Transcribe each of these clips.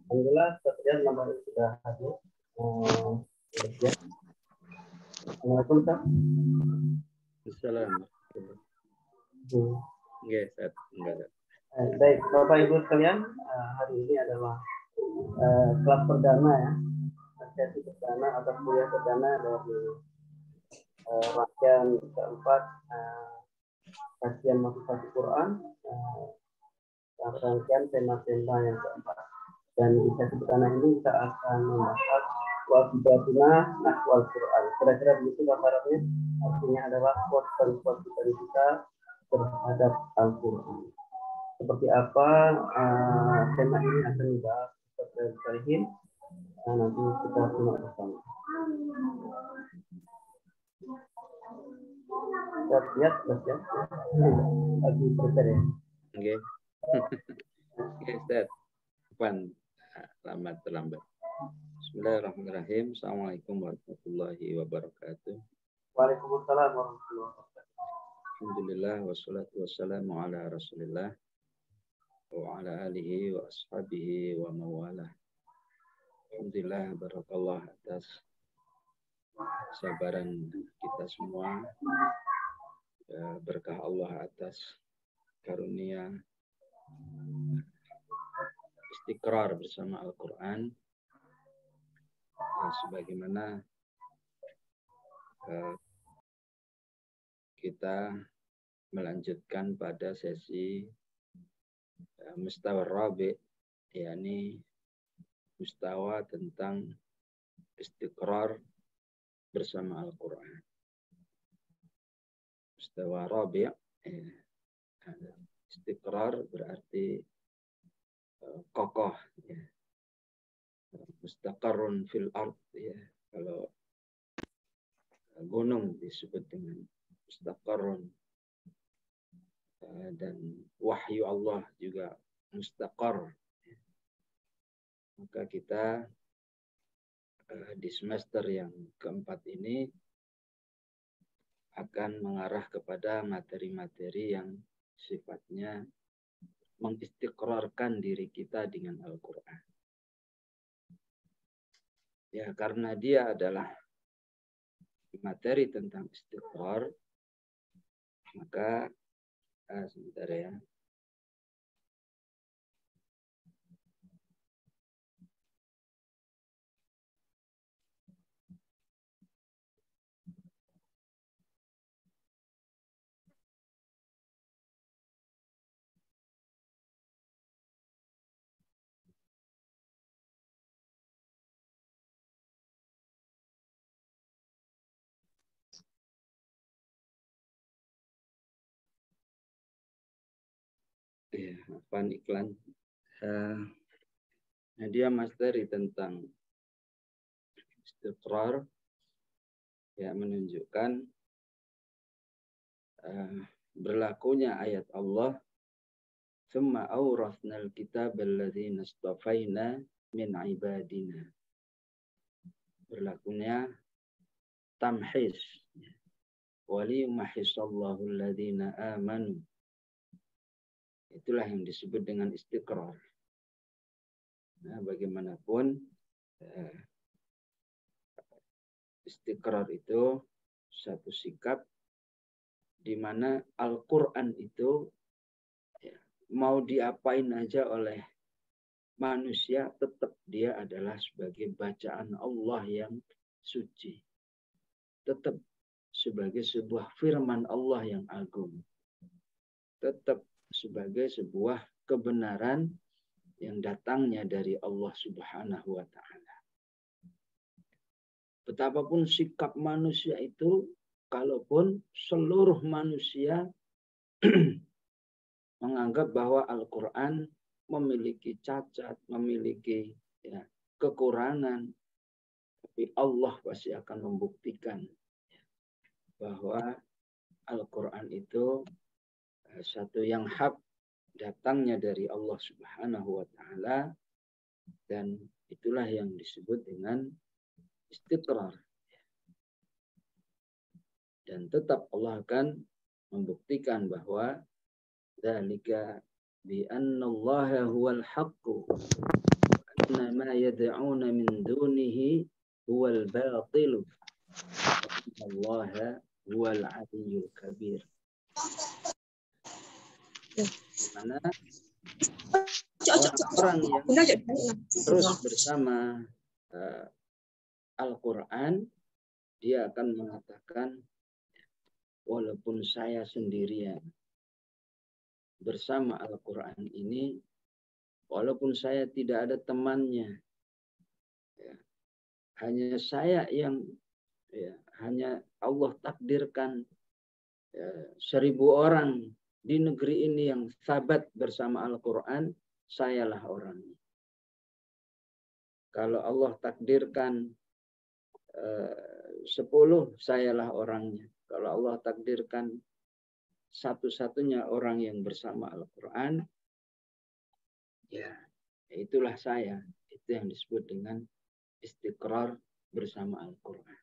Alhamdulillah, sepertinya nomor sudah hadir. Ya. Assalamualaikum, Ustaz. Assalamualaikum. Yes, enggak. Baik, Bapak Ibu sekalian, hari ini adalah kelas perdana ya, sesi perdana atau kuliah perdana dari rangkaian keempat kajian motivasi Quran, rangkaian tema-tema yang keempat. Dan di sesi perdana ini kita akan membahas wajibatuna nahwal Quran. Kira-kira begitu bahasa artinya adalah kewajiban kita terhadap Al-Quran. Seperti apa tema ini akan dibahas seperti nanti kita simak bersama. Siap. Lagi prepare ya. Oke. Oke, Ustaz. Kapan terlambat. Bismillahirrahmanirrahim. Assalamualaikum warahmatullahi wabarakatuh. Waalaikumsalam warahmatullahi wabarakatuh. Alhamdulillah wassalatu wassalamu ala Rasulillah wa ala alihi wa ashabihi wa mawalah. Alhamdulillah, barakallah atas kesabaran kita semua. Berkah Allah atas karunia istiqrar bersama Al-Quran. Sebagaimana kita melanjutkan pada sesi mustawa rabi', yakni mustawa tentang istiqrar bersama Al-Quran. Mustawa rabi', istiqrar berarti kokoh, ya. Mustaqarrun fil ard, ya. Kalau gunung disebut dengan mustaqarrun, dan wahyu Allah juga mustaqar. Maka kita di semester yang keempat ini akan mengarah kepada materi-materi yang sifatnya mengistiqrarkan diri kita dengan Al-Quran. Ya, karena dia adalah materi tentang istiqrar, maka sebentar ya. Ya, apaan iklan? Nah, dia materi tentang istiqrar, ya, menunjukkan berlakunya ayat Allah, "Tsumma awrasnal kitaba alladzina istafaina min ibadina." Berlakunya tamhis, waliyumahhisallahu alladzina amanu. Itulah yang disebut dengan istiqrar. Nah, bagaimanapun istiqrar itu satu sikap di mana Al-Quran itu, ya, mau diapain aja oleh manusia, tetap dia adalah sebagai bacaan Allah yang suci. Tetap sebagai sebuah firman Allah yang agung. Tetap sebagai sebuah kebenaran yang datangnya dari Allah Subhanahu wa Ta'ala. Betapapun sikap manusia itu, kalaupun seluruh manusia menganggap bahwa Al-Quran memiliki cacat, memiliki, ya, kekurangan, tapi Allah pasti akan membuktikan bahwa Al-Quran itu satu yang hak, datangnya dari Allah Subhanahu wa Ta'ala, dan itulah yang disebut dengan istiqrar. Dan tetap Allah akan membuktikan bahwa dzalika bi anna Allah huwal haqq wa anna ma yad'una min dunihi huwal batil wa anna Allah huwal aliyyul kabir. Mana orang-orang yang terus bersama Al-Quran, dia akan mengatakan, walaupun saya sendirian bersama Al-Quran ini, walaupun saya tidak ada temannya, ya, hanya saya yang, ya, hanya Allah takdirkan 1000 orang di negeri ini yang sabat bersama Al-Quran, sayalah orangnya. Kalau Allah takdirkan 10, sayalah orangnya. Kalau Allah takdirkan satu-satunya orang yang bersama Al-Quran, ya itulah saya. Itu yang disebut dengan istiqrar bersama Al-Quran.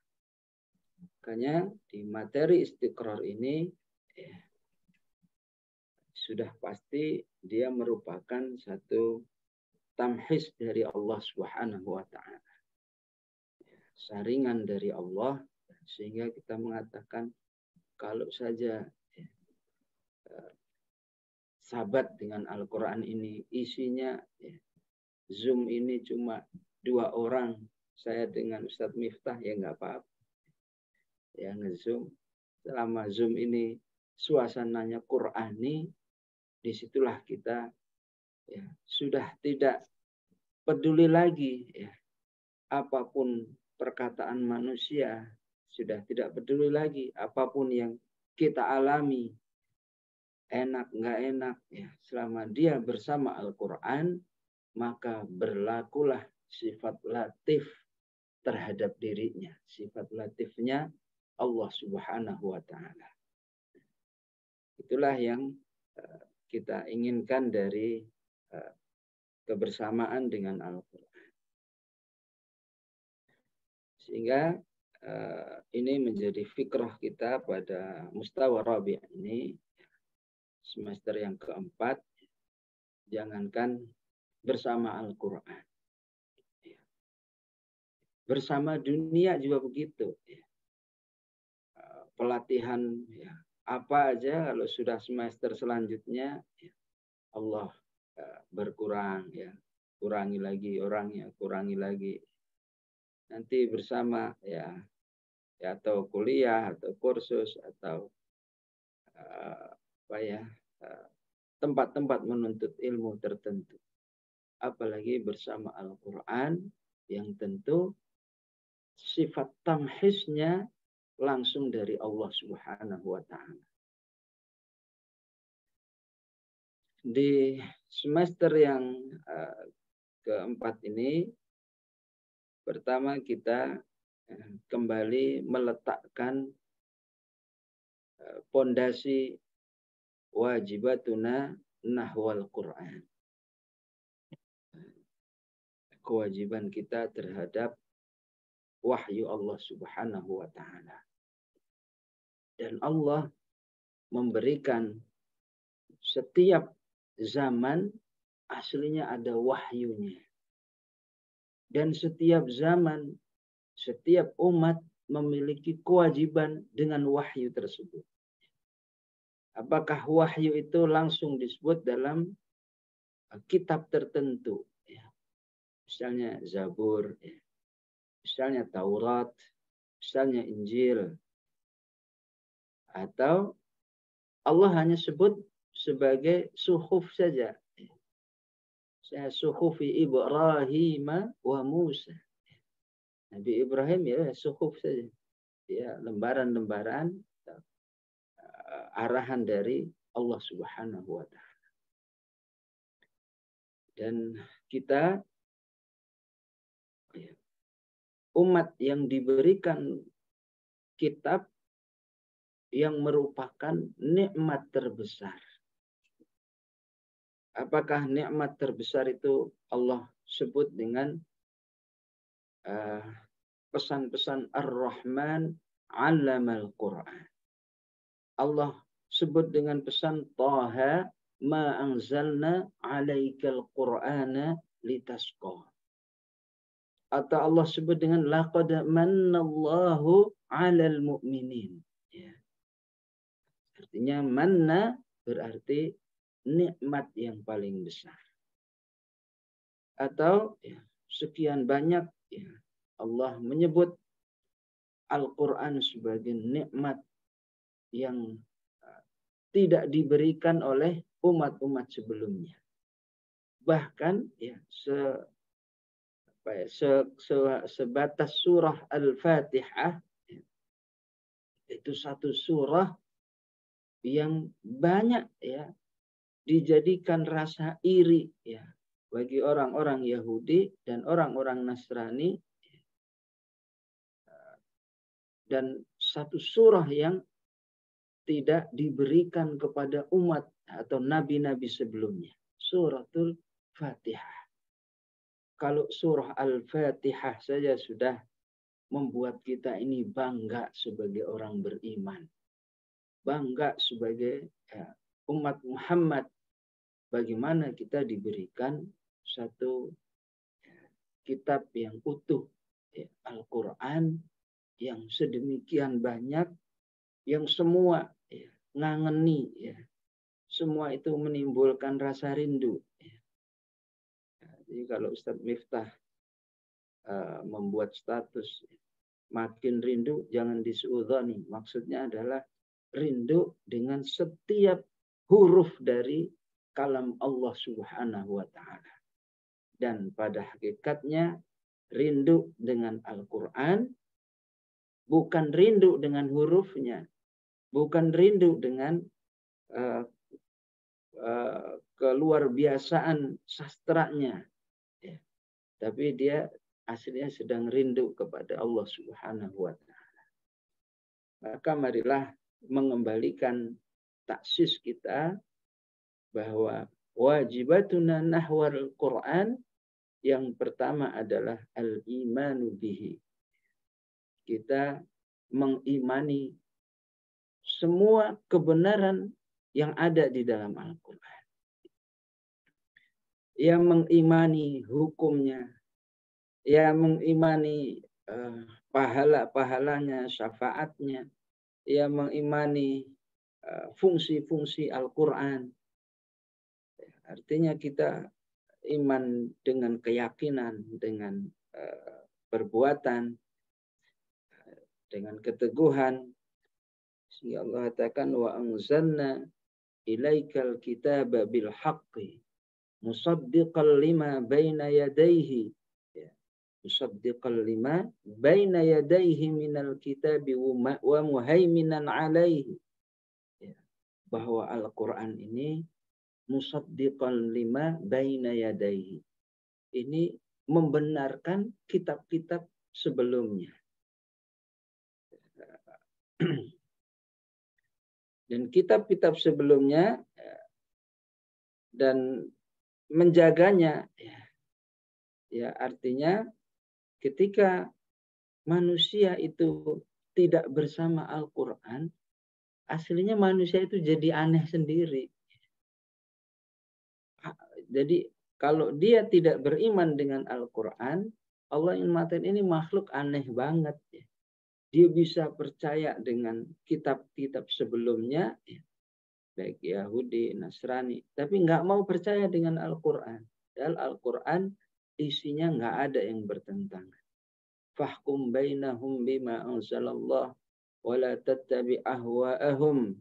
Makanya di materi istiqrar ini, ya, sudah pasti dia merupakan satu tamhis dari Allah Subhanahu wa Ta'ala. Saringan dari Allah, sehingga kita mengatakan kalau saja sahabat dengan Al-Quran ini isinya, Zoom ini cuma 2 orang, saya dengan Ustadz Miftah, ya nggak apa-apa. Ya nge-Zoom. Selama Zoom ini suasananya Qur'ani, disitulah kita ya, sudah tidak peduli lagi ya, apapun perkataan manusia, sudah tidak peduli lagi apapun yang kita alami, enak nggak enak ya, selama dia bersama Al-Quran, maka berlakulah sifat latif terhadap dirinya, sifat latifnya Allah Subhanahu wa Ta'ala. Itulah yang kita inginkan dari kebersamaan dengan Al-Quran. Sehingga ini menjadi fikrah kita pada mustawa rabi' ini, semester yang keempat, jangankan bersama Al-Quran. Bersama dunia juga begitu. Pelatihan ya, apa aja kalau sudah semester selanjutnya, ya, Allah berkurang, ya, kurangi lagi orangnya, kurangi lagi. Nanti bersama ya atau kuliah atau kursus atau tempat-tempat menuntut ilmu tertentu. Apalagi bersama Al-Quran yang tentu sifat tamhisnya langsung dari Allah Subhanahu wa Ta'ala. Di semester yang keempat ini, pertama kita kembali meletakkan pondasi wajibatuna nahwal Quran. Kewajiban kita terhadap wahyu Allah Subhanahu wa Ta'ala. Dan Allah memberikan setiap zaman aslinya ada wahyunya. Dan setiap zaman, setiap umat memiliki kewajiban dengan wahyu tersebut. Apakah wahyu itu langsung disebut dalam kitab tertentu? Ya. Misalnya Zabur, ya. Misalnya Taurat, misalnya Injil. Atau Allah hanya sebut sebagai suhuf saja. Suhufi Ibrahim wa Musa. Nabi Ibrahim ya suhuf saja. Ya, lembaran-lembaran arahan dari Allah Subhanahu wa Ta'ala. Dan kita umat yang diberikan kitab yang merupakan nikmat terbesar. Apakah nikmat terbesar itu Allah sebut dengan pesan-pesan Ar-Rahman 'allamal Qur'an. Allah sebut dengan pesan Taha ma anzalna 'alaikal qur'ana litasqa. Atau Allah sebut dengan laqad mannallahu 'alal mu'minin. Ya. Artinya manna berarti nikmat yang paling besar. Atau ya, sekian banyak ya, Allah menyebut Al-Quran sebagai nikmat yang tidak diberikan oleh umat-umat sebelumnya. Bahkan ya, sebatas surah Al-Fatihah ya, itu satu surah yang banyak ya dijadikan rasa iri ya bagi orang-orang Yahudi dan orang-orang Nasrani, dan satu surah yang tidak diberikan kepada umat atau nabi-nabi sebelumnya, suratul Fatihah. Kalau surah Al-Fatihah saja sudah membuat kita ini bangga sebagai orang beriman, bangga sebagai ya, umat Muhammad. Bagaimana kita diberikan satu kitab yang utuh, ya, Al-Quran yang sedemikian banyak, yang semua ya, ngangeni, ya, semua itu menimbulkan rasa rindu. Ya. Jadi kalau Ustadz Miftah membuat status makin rindu, jangan disuudzoni. Maksudnya adalah rindu dengan setiap huruf dari kalam Allah Subhanahu wa ta'ala. Dan pada hakikatnya rindu dengan Al-Quran bukan rindu dengan hurufnya, bukan rindu dengan keluar biasaan sastranya, ya. Tapi dia aslinya sedang rindu kepada Allah Subhanahu wa ta'ala. Maka marilah mengembalikan taksis kita bahwa wajibatuna nahwal Quran yang pertama adalah al-imanu bihi. Kita mengimani semua kebenaran yang ada di dalam Al-Quran. Yang mengimani hukumnya, yang mengimani pahala-pahalanya, syafaatnya, yang mengimani fungsi-fungsi Al-Quran. Artinya kita iman dengan keyakinan, dengan perbuatan, dengan keteguhan. Sehingga Allah katakan wa anzalna ilaikal kitaba bil haqqi musaddiqan lima baina yadayhi, musaddiqan lima baina yadayhi minal kitabi wa muhaiminan alaihi. Bahwa Al-Quran ini musaddiqan lima baina yadayhi. Ini membenarkan kitab-kitab sebelumnya. Dan kitab-kitab sebelumnya dan menjaganya, ya artinya ketika manusia itu tidak bersama Al-Quran, aslinya manusia itu jadi aneh sendiri. Jadi kalau dia tidak beriman dengan Al-Quran, Allah ingin mengatakan ini makhluk aneh banget. Dia bisa percaya dengan kitab-kitab sebelumnya, baik Yahudi, Nasrani, tapi nggak mau percaya dengan Al-Quran. Dan Al-Quran isinya nggak ada yang bertentangan. Fahkum bainahum bima anzalallah wa la tattabi ahwa'ahum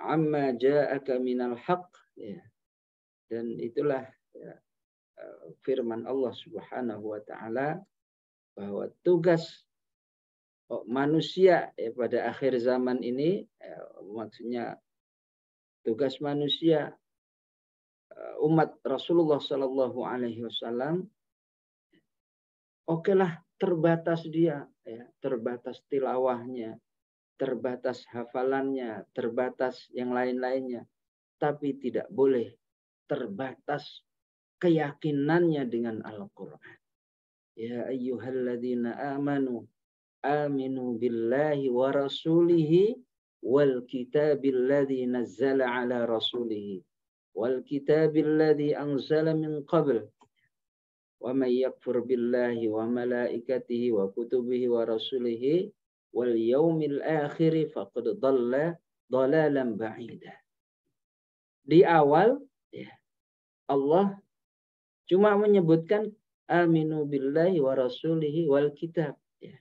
amma ja'aka minal haqq. Ya. Dan itulah ya, firman Allah Subhanahu wa ta'ala bahwa tugas manusia ya, pada akhir zaman ini maksudnya tugas manusia umat Rasulullah Sallallahu Alaihi Wasallam, okelah terbatas dia, ya, terbatas tilawahnya, terbatas hafalannya, terbatas yang lain-lainnya, tapi tidak boleh terbatas keyakinannya dengan Al-Quran. Ya ayyuhalladzina amanu aminu billahi wa rasulihi wal kitabil ladzi nazzala ala rasulih wal kitabil ladzi anzala min qabl wa may yakfur billahi wa malaikatihi wa kutubihi wa rasulihi wal yaumil akhir faqad dhalla dhalalan ba'ida. Di awal ya, Allah cuma menyebutkan aminu billahi wa rasulihi wal kitab ya.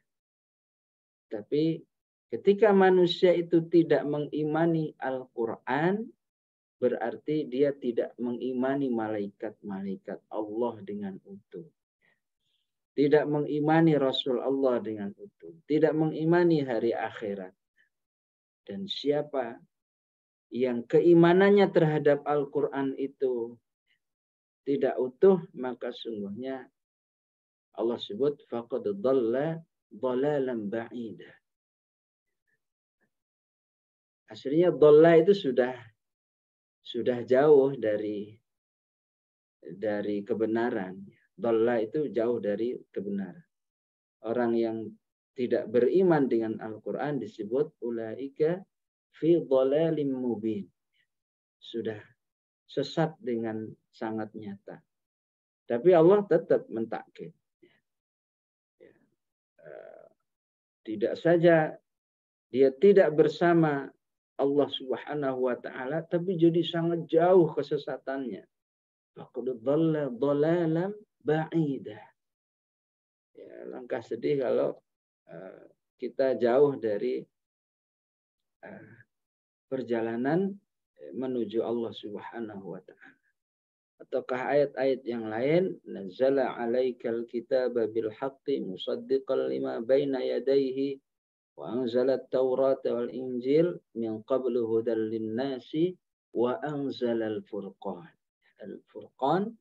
Tapi ketika manusia itu tidak mengimani Al-Qur'an, berarti dia tidak mengimani malaikat-malaikat Allah dengan utuh. Tidak mengimani Rasul Allah dengan utuh. Tidak mengimani hari akhirat. Dan siapa yang keimanannya terhadap Al-Quran itu tidak utuh, maka sungguhnya Allah sebut faqad dhalla dhalalan ba'ida. Aslinya dhalla itu sudah jauh dari kebenaran. Dhalla itu jauh dari kebenaran. Orang yang tidak beriman dengan Al-Quran disebut ulaika fi dhalalim mubin. Sudah sesat dengan sangat nyata. Tapi Allah tetap mentakkid. Tidak saja dia tidak bersama Allah Subhanahu wa taala, tapi jadi sangat jauh kesesatannya. Faqad dhalla dhalalan ba'idah. Ya, langkah sedih kalau kita jauh dari perjalanan menuju Allah Subhanahu wa taala. Ataukah ayat-ayat yang lain, nazzala 'alaikal kitaba bil haqqi musaddiqan lima baina yadayhi wa anzala at-taurata wal injil min qablu hudal lin-nasi wa anzala al-furqan. Al-furqan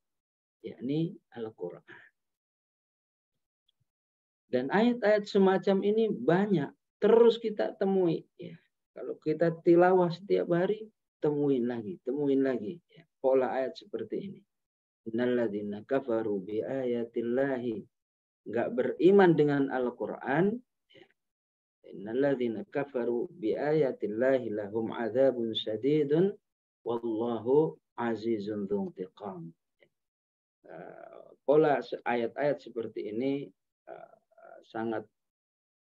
yakni Al-Qur'an. Dan ayat-ayat semacam ini banyak terus kita temui ya. Kalau kita tilawah setiap hari, temuin lagi ya. Pola ayat seperti ini. Innalladzina kafaru bi ayatillahi, enggak beriman dengan Al-Qur'an. Innalladzina kafaru bi ayatillahi lahum adzabun syadidun wallahu azizun dzuntiqam. Pola ayat-ayat seperti ini sangat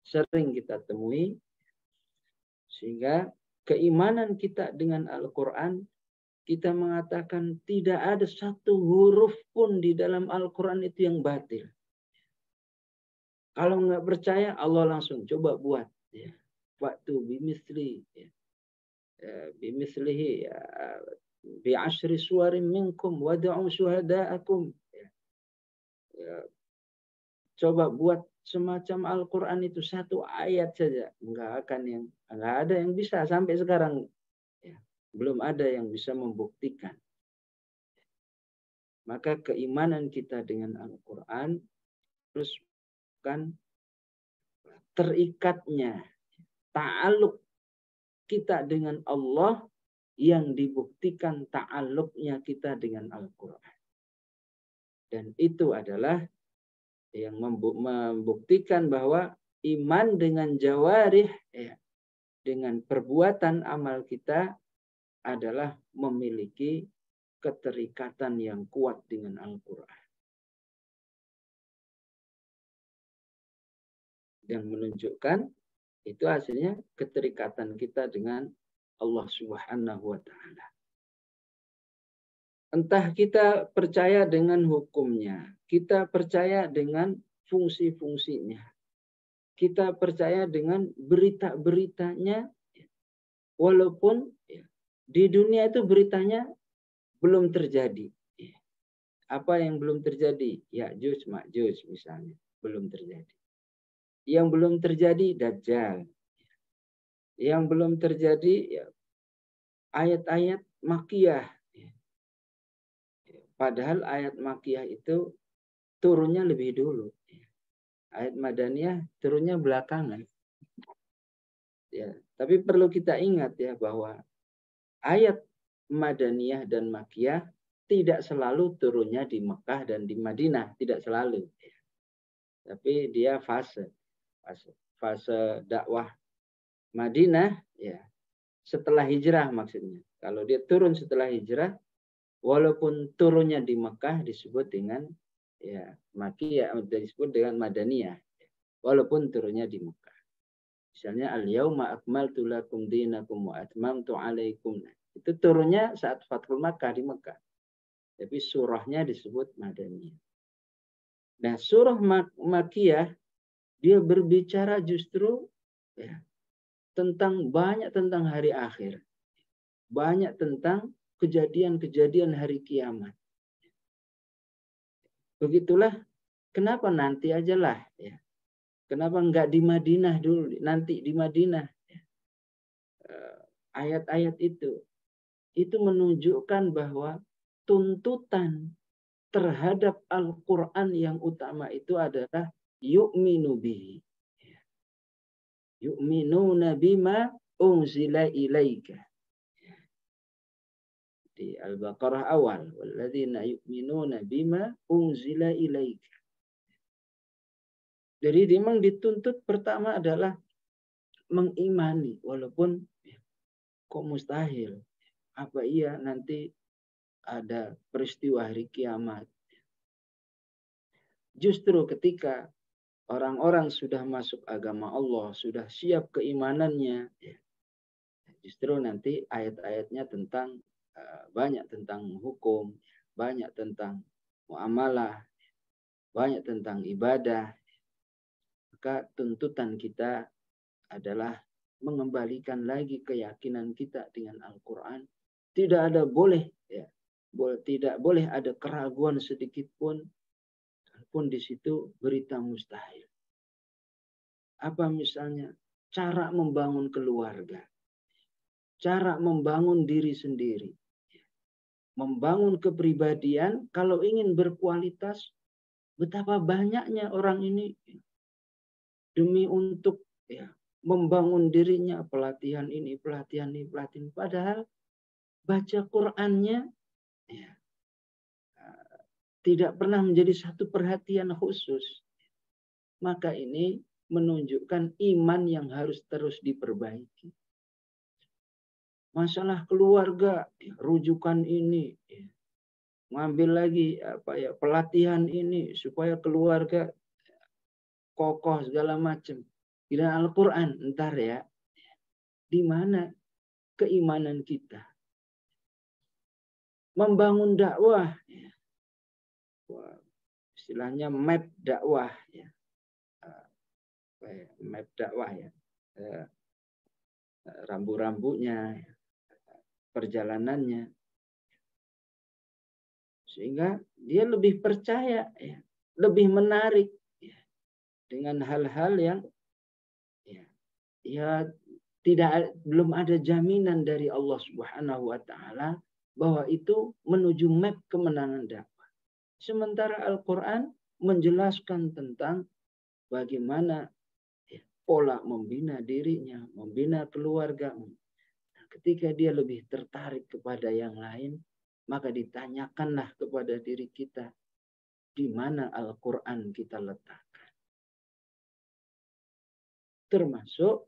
sering kita temui, sehingga keimanan kita dengan Al-Quran, kita mengatakan tidak ada satu huruf pun di dalam Al-Quran itu yang batil. Kalau nggak percaya, Allah langsung coba buat. Ya. Waktu bimisli, ya. Bimislihi, ya. Bi'ashri suwarin minkum wada'u syuhada'akum. Ya. Ya. Coba buat semacam Al-Quran itu satu ayat saja, nggak ada yang bisa sampai sekarang ya, belum ada yang bisa membuktikan. Maka keimanan kita dengan Al-Quran terus kan terikatnya ta'aluk kita dengan Allah yang dibuktikan ta'aluknya kita dengan Al-Quran. Dan itu adalah yang membuktikan bahwa iman dengan jawarih, ya, dengan perbuatan amal kita adalah memiliki keterikatan yang kuat dengan Al-Quran. Yang menunjukkan itu hasilnya keterikatan kita dengan Allah Subhanahu wa ta'ala. Entah kita percaya dengan hukumnya, kita percaya dengan fungsi-fungsinya, kita percaya dengan berita-beritanya, walaupun di dunia itu beritanya belum terjadi. Apa yang belum terjadi? Ya'juj, Ma'juj misalnya, belum terjadi. Yang belum terjadi, Dajjal. Yang belum terjadi, ayat-ayat Makkiyah. Padahal ayat Makkiyah itu turunnya lebih dulu. Ayat Madaniyah turunnya belakangan. Ya, tapi perlu kita ingat ya bahwa ayat Madaniyah dan Makkiyah tidak selalu turunnya di Mekah dan di Madinah, tidak selalu. Tapi dia fase dakwah Madinah ya setelah hijrah maksudnya. Kalau dia turun setelah hijrah, walaupun turunnya di Mekah disebut dengan ya Makkiyah, disebut dengan Madaniyah. Walaupun turunnya di Mekah. Misalnya al-yauma akmaltu lakum dinakum wa atmamtu alaikum. Itu turunnya saat Fathul Makkah di Mekah. Tapi surahnya disebut Madaniyah. Nah, surah Makkiyah dia berbicara justru ya, banyak tentang hari akhir. Banyak tentang kejadian-kejadian hari kiamat. Begitulah kenapa nanti aja lah ya. Kenapa enggak di Madinah dulu, nanti di Madinah. Ayat-ayat itu menunjukkan bahwa tuntutan terhadap Al-Quran yang utama itu adalah yu'minu bihi. Yu'minuna bima unzila ilaika. Di Al-Baqarah awal. Walladzina yu'minuna bima unzila ilaika. Jadi memang dituntut pertama adalah mengimani. Walaupun kok mustahil. Apa iya nanti ada peristiwa hari kiamat. Justru ketika orang-orang sudah masuk agama Allah, sudah siap keimanannya, justru nanti ayat-ayatnya tentang banyak tentang hukum, banyak tentang muamalah, banyak tentang ibadah. Maka tuntutan kita adalah mengembalikan lagi keyakinan kita dengan Al-Quran. Tidak ada tidak boleh ada keraguan sedikit pun di situ berita mustahil. Apa misalnya cara membangun keluarga, cara membangun diri sendiri, membangun kepribadian. Kalau ingin berkualitas, betapa banyaknya orang ini demi untuk membangun dirinya, pelatihan ini, pelatihan ini, pelatihan. Padahal baca Qur'annya tidak pernah menjadi satu perhatian khusus. Maka ini menunjukkan iman yang harus terus diperbaiki. Masalah keluarga, rujukan ini, ngambil lagi pelatihan ini supaya keluarga kokoh segala macam. Di Al-Quran, ntar ya, di mana keimanan kita? Membangun dakwah, istilahnya map dakwah, map dakwah ya, rambu-rambunya, perjalanannya, sehingga dia lebih percaya, lebih menarik dengan hal-hal yang belum ada jaminan dari Allah Subhanahu wa taala bahwa itu menuju map kemenangan dakwah. Sementara Al-Quran menjelaskan tentang bagaimana pola membina dirinya, membina keluarga. Ketika dia lebih tertarik kepada yang lain, maka ditanyakanlah kepada diri kita, di mana Al-Quran kita letakkan. Termasuk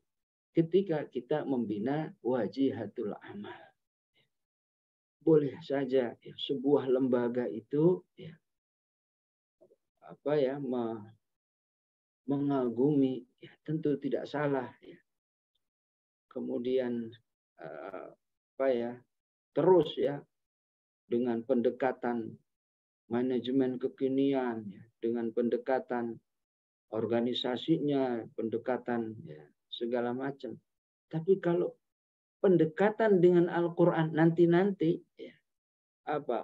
ketika kita membina wajihatul amal. Boleh saja sebuah lembaga itu mengagumi, tentu tidak salah. Kemudian terus dengan pendekatan manajemen kekinian, dengan pendekatan organisasinya, pendekatan segala macam. Tapi kalau pendekatan dengan Al-Quran nanti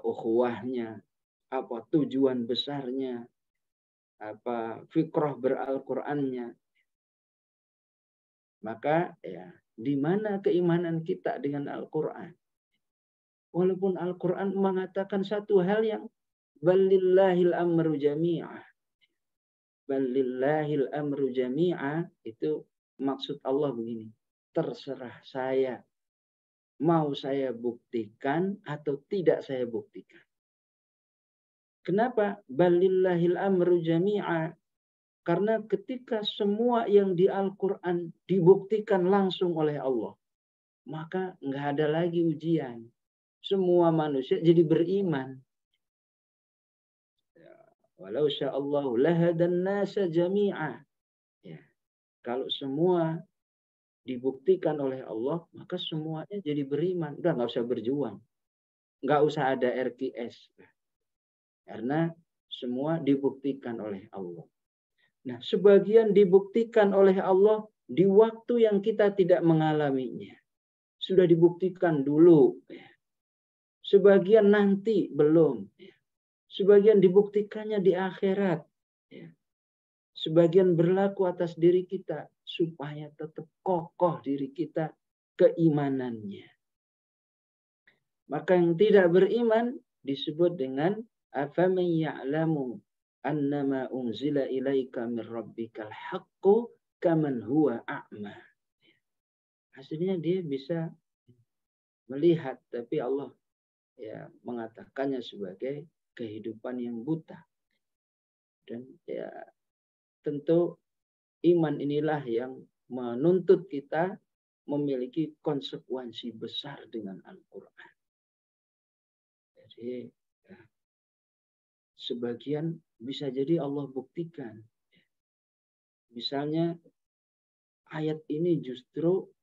ukhuwahnya, apa tujuan besarnya, apa fikrah ber-Al-Qurannya, maka di mana keimanan kita dengan Al-Quran? Walaupun Al-Quran mengatakan satu hal yang balillahil amru jami'ah. Balillahil amru jami'ah itu maksud Allah begini. Terserah saya. Mau saya buktikan atau tidak saya buktikan. Kenapa? Balillahil amru jami'ah. Karena ketika semua yang di Al-Quran dibuktikan langsung oleh Allah. maka nggak ada lagi ujian. Semua manusia jadi beriman. Walau sya'allahu lahadan nasa jami'a. Ya. Kalau semua dibuktikan oleh Allah, maka semuanya jadi beriman. Udah nggak usah berjuang. Nggak usah ada RQS. Karena semua dibuktikan oleh Allah. Nah, sebagian dibuktikan oleh Allah di waktu yang kita tidak mengalaminya. Sudah dibuktikan dulu. Sebagian nanti belum. Sebagian dibuktikannya di akhirat. Sebagian berlaku atas diri kita supaya tetap kokoh diri kita keimanannya. Maka yang tidak beriman disebut dengan afaman ya'lamu annama unzila ilaika min rabbikal haqqu kaman huwa a'ma. Hasilnya dia bisa melihat, tapi Allah ya mengatakannya sebagai kehidupan yang buta. Dan ya tentu iman inilah yang menuntut kita memiliki konsekuensi besar dengan Al-Quran. Jadi ya, sebagian bisa jadi Allah buktikan. Misalnya ayat ini justru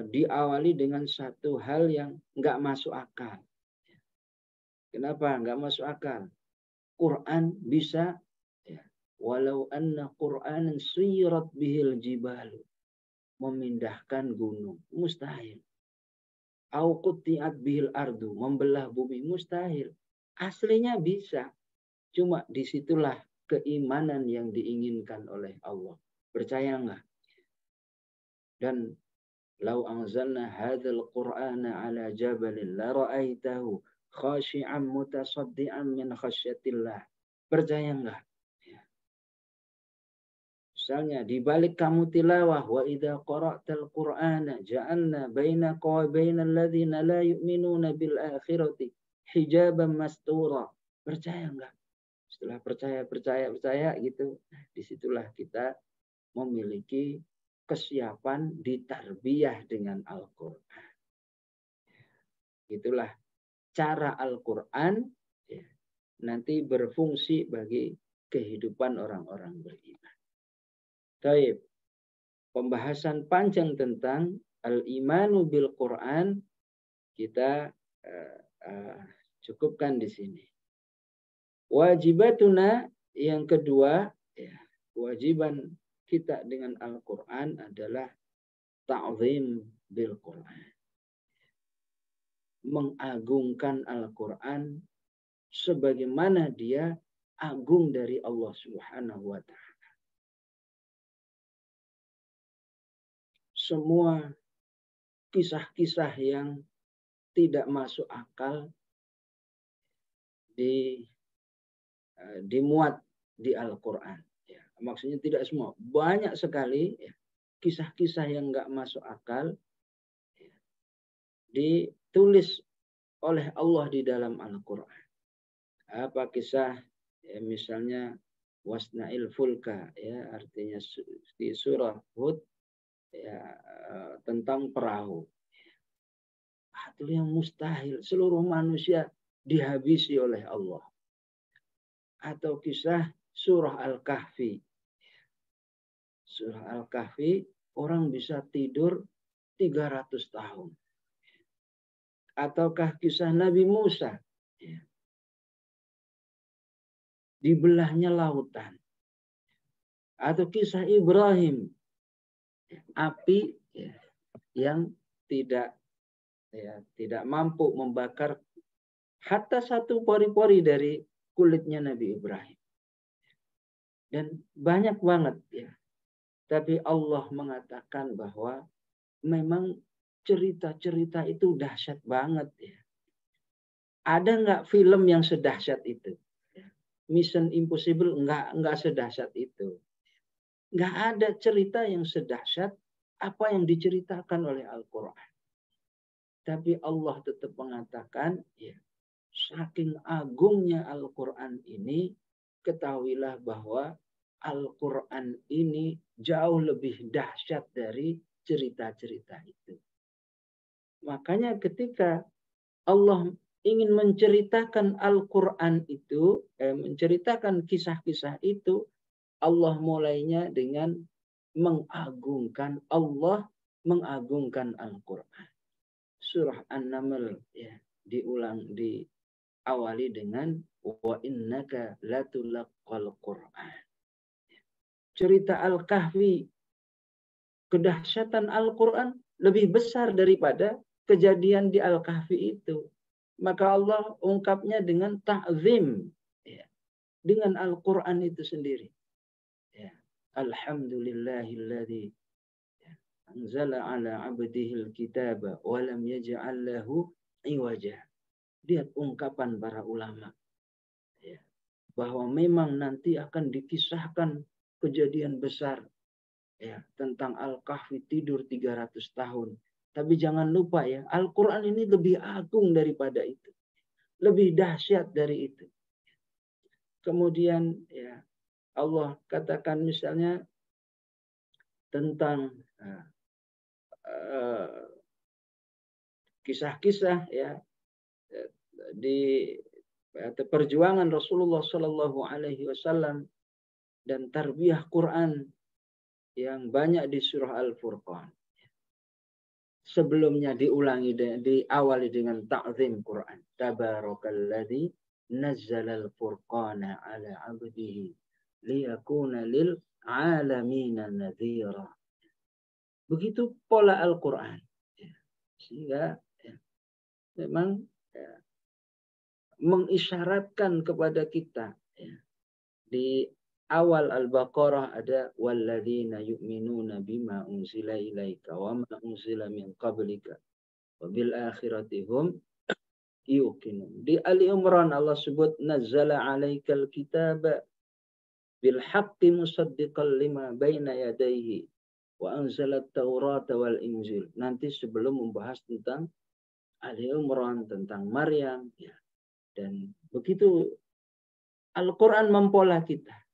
diawali dengan satu hal yang nggak masuk akal. Kenapa nggak masuk akal? Quran bisa walau anna Qur'anan suyirat bihil jibalu, memindahkan gunung, mustahil. Au qutti'at bihil ardu, membelah bumi, mustahil. Aslinya bisa. Cuma disitulah keimanan yang diinginkan oleh Allah. Percaya enggak? Dan lau anzalna hadzal qur'ana ala jabalin la ra'aitahu khashi'an mutasaddian min khasyatillah. Percaya enggak? Misalnya di balik kamu tilawah wa idza qara'tal qur'ana ja'alna bainaka wa bainal ladzina la yu'minuna bil akhirati hijaban mastura. Percaya enggak? Setelah percaya gitu, disitulah kita memiliki kesiapan ditarbiyah dengan Al-Quran. Itulah cara Al-Quran nanti berfungsi bagi kehidupan orang-orang beriman. Baik, pembahasan panjang tentang al-imanu bil Quran kita cukupkan di sini. Wajibatuna yang kedua, kewajiban kita dengan Al-Quran adalah ta'zim bil Quran. Mengagungkan Al-Quran sebagaimana dia agung dari Allah Subhanahu wa ta'ala. Semua kisah-kisah yang tidak masuk akal dimuat di Al-Quran. Ya, maksudnya tidak semua, banyak sekali kisah-kisah yang nggak masuk akal ditulis oleh Allah di dalam Al-Quran. Apa kisah misalnya wasna'il fulka, artinya di surah Hud tentang perahu. Itu yang mustahil, seluruh manusia dihabisi oleh Allah. Atau kisah surah Al-Kahfi. Surah Al-Kahfi orang bisa tidur 300 tahun. Ataukah kisah Nabi Musa. Dibelahnya lautan. Atau kisah Ibrahim. Api yang tidak mampu membakar hatta satu pori-pori dari kulitnya Nabi Ibrahim. Dan banyak banget Tapi Allah mengatakan bahwa memang cerita-cerita itu dahsyat banget Ada nggak film yang sedahsyat itu? Mission Impossible nggak sedahsyat itu. Nggak ada cerita yang sedahsyat apa yang diceritakan oleh Al-Quran. Tapi Allah tetap mengatakan saking agungnya Al-Quran ini, ketahuilah bahwa Al-Quran ini jauh lebih dahsyat dari cerita-cerita itu. Makanya ketika Allah ingin menceritakan Al-Quran itu, menceritakan kisah-kisah itu, Allah mulainya dengan mengagungkan Allah, mengagungkan Al-Quran. Surah An-Naml ya, diawali dengan wa innaka latulaqqal Quran. Cerita Al-Kahfi, kedahsyatan Al-Quran lebih besar daripada kejadian di Al-Kahfi itu. Maka Allah ungkapnya dengan ta'zim, ya, dengan Al-Quran itu sendiri. Ya. Alhamdulillahilladzi anzala ala abdihil kitaba wa lam yaj'al lahu iwaja. Lihat ungkapan para ulama. Ya. Bahwa memang nanti akan dikisahkan kejadian besar ya, tentang Al-Kahfi tidur 300 tahun. Tapi jangan lupa ya, Al-Quran ini lebih agung daripada itu. Lebih dahsyat dari itu. Kemudian ya, Allah katakan misalnya tentang kisah-kisah ya di perjuangan Rasulullah Shallallahu Alaihi Wasallam dan tarbiyah Quran yang banyak di surah Al-Furqan. Sebelumnya diawali dengan ta'zim Quran. Tabarakalladzi nazzalal furqana ala 'abdihi liyakuna lil 'alamina nadhira. Begitu pola Al-Quran. Sehingga ya, memang ya, mengisyaratkan kepada kita ya, di awal Al-Baqarah ada walladzina yu'minuna bima unzila ilaika wa ma unzila min qablika wa bil akhirati hum yuqinun. Di Ali Imran Allah sebut nazzala 'alaikal kitaba bil haqqi musaddiqan lima baina yadayhi wa anzala at-taurata wal injil. Nanti sebelum membahas tentang Ali Imran, tentang Maryam ya. Dan begitu Al-Quran mempola kita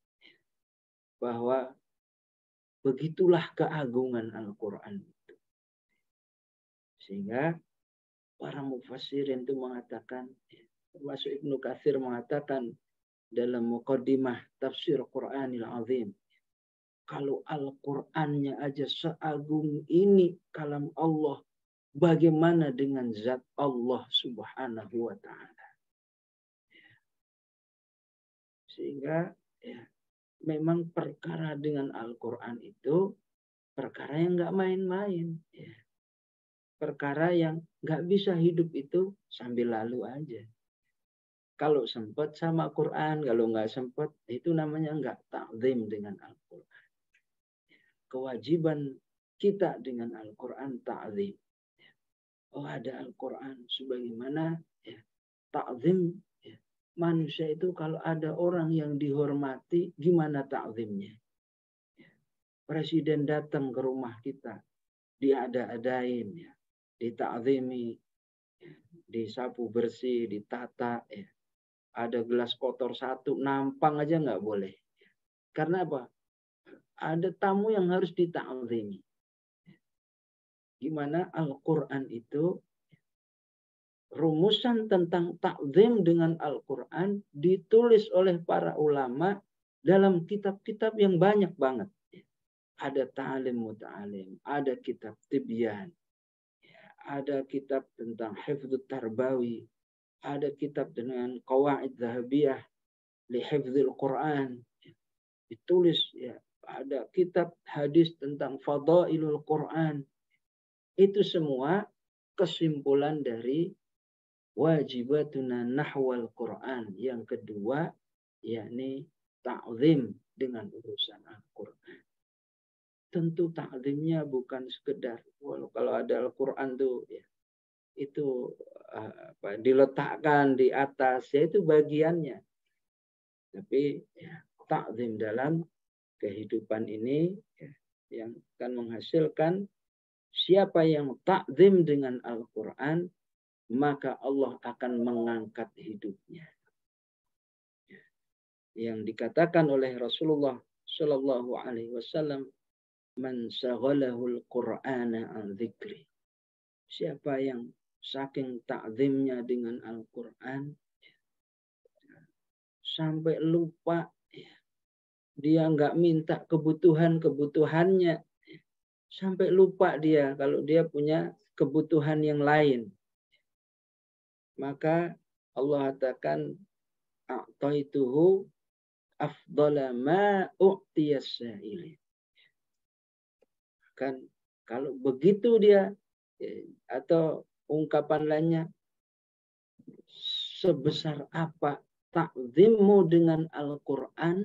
bahwa begitulah keagungan Al-Quran itu. Sehingga para mufassirin itu mengatakan, termasuk Ibnu Katsir mengatakan dalam muqaddimah tafsir Quranil Azim, kalau Al-Qurannya aja seagung ini kalam Allah, bagaimana dengan zat Allah Subhanahu wa Ta'ala. Sehingga ya, memang perkara dengan Al-Quran itu perkara yang nggak main-main. Ya. Perkara yang nggak bisa hidup itu sambil lalu aja. Kalau sempat sama Quran, kalau nggak sempat, itu namanya nggak ta'zim dengan Al-Quran. Kewajiban kita dengan Al-Quran ta'zim. Oh ada Al-Quran, sebagaimana ya, ta'zim. Ya. Manusia itu kalau ada orang yang dihormati, gimana ta'zimnya? Ya. Presiden datang ke rumah kita, diada-adain, ya. Dita'zimi, ya. Disapu bersih, ditata, ya. Ada gelas kotor satu, nampang aja nggak boleh. Karena apa? Ada tamu yang harus dita'zimi. Gimana Al-Quran itu, rumusan tentang ta'zim dengan Al-Quran ditulis oleh para ulama dalam kitab-kitab yang banyak banget. Ada ta'alim muta'alim, ada kitab tibyan, ada kitab tentang hifdzut tarbawi, ada kitab dengan qawaid zahabiyah li hifdzil Quran, ditulis ya, ada kitab hadis tentang fadailul Quran. Itu semua kesimpulan dari wajibatuna nahwal Quran. Yang kedua yakni ta'zim dengan urusan Al-Quran. Tentu ta'zimnya bukan sekedar kalau ada Al-Quran tuh ya, itu diletakkan di atas, ya itu bagiannya. Tapi ya, ta'zim dalam kehidupan ini ya, yang akan menghasilkan siapa yang ta'zim dengan Al-Quran, maka Allah akan mengangkat hidupnya. Yang dikatakan oleh Rasulullah sallallahu alaihi wasallam, man saghalahul Qur'ana an dzikri. Siapa yang saking takzimnya dengan Al-Qur'an sampai lupa, dia nggak minta kebutuhannya, sampai lupa dia kalau dia punya kebutuhan yang lain. Maka Allah katakan, a'taituhu afdala ma u'tiyas sa'ilin. Kan kalau begitu dia, atau ungkapan lainnya, sebesar apa takzimmu dengan Al-Quran,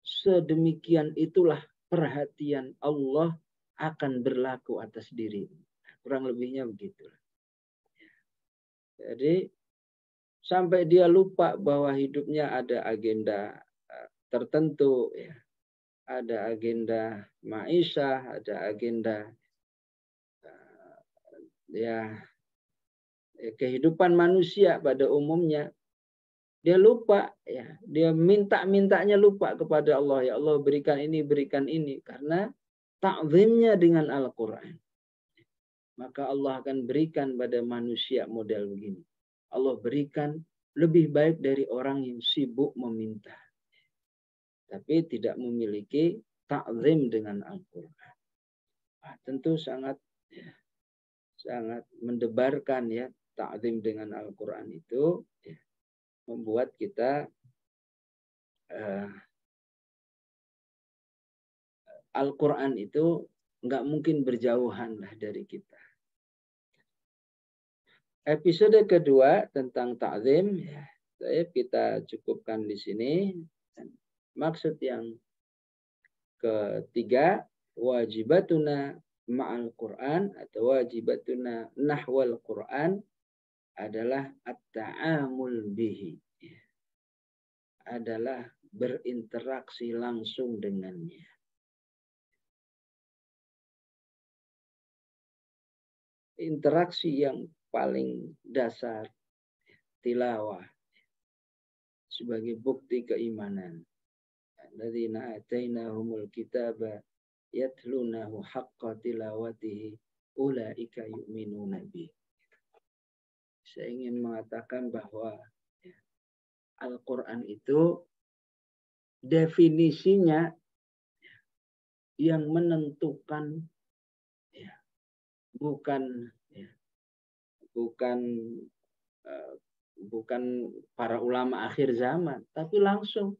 sedemikian itulah perhatian Allah akan berlaku atas diri. Kurang lebihnya begitu. Jadi sampai dia lupa bahwa hidupnya ada agenda tertentu, ya. Ada agenda ma'isyah, ada agenda kehidupan manusia pada umumnya. Dia lupa, ya. Dia mintanya lupa kepada Allah. Ya Allah, berikan ini, karena takzimnya dengan Al-Quran. Maka Allah akan berikan pada manusia model begini. Allah berikan lebih baik dari orang yang sibuk meminta, tapi tidak memiliki takzim dengan Al-Quran. Tentu sangat mendebarkan, ya, takzim dengan Al-Quran itu, ya, membuat kita Al-Quran itu nggak mungkin berjauhan lah dari kita. Episode kedua tentang takzim, ya, kita cukupkan di sini. Maksud yang ketiga, wajibatuna ma'al Quran atau wajibatuna nahwal Quran adalah at-ta'amul bihi, adalah berinteraksi langsung dengannya. Interaksi yang paling dasar, tilawah, sebagai bukti keimanan. Alladzina atainahumul kitaba yatlunahu haqqa tilawatihi ulaika yu'minuna bih. Saya ingin mengatakan bahwa Al-Quran itu definisinya yang menentukan, ya, bukan para ulama akhir zaman, tapi langsung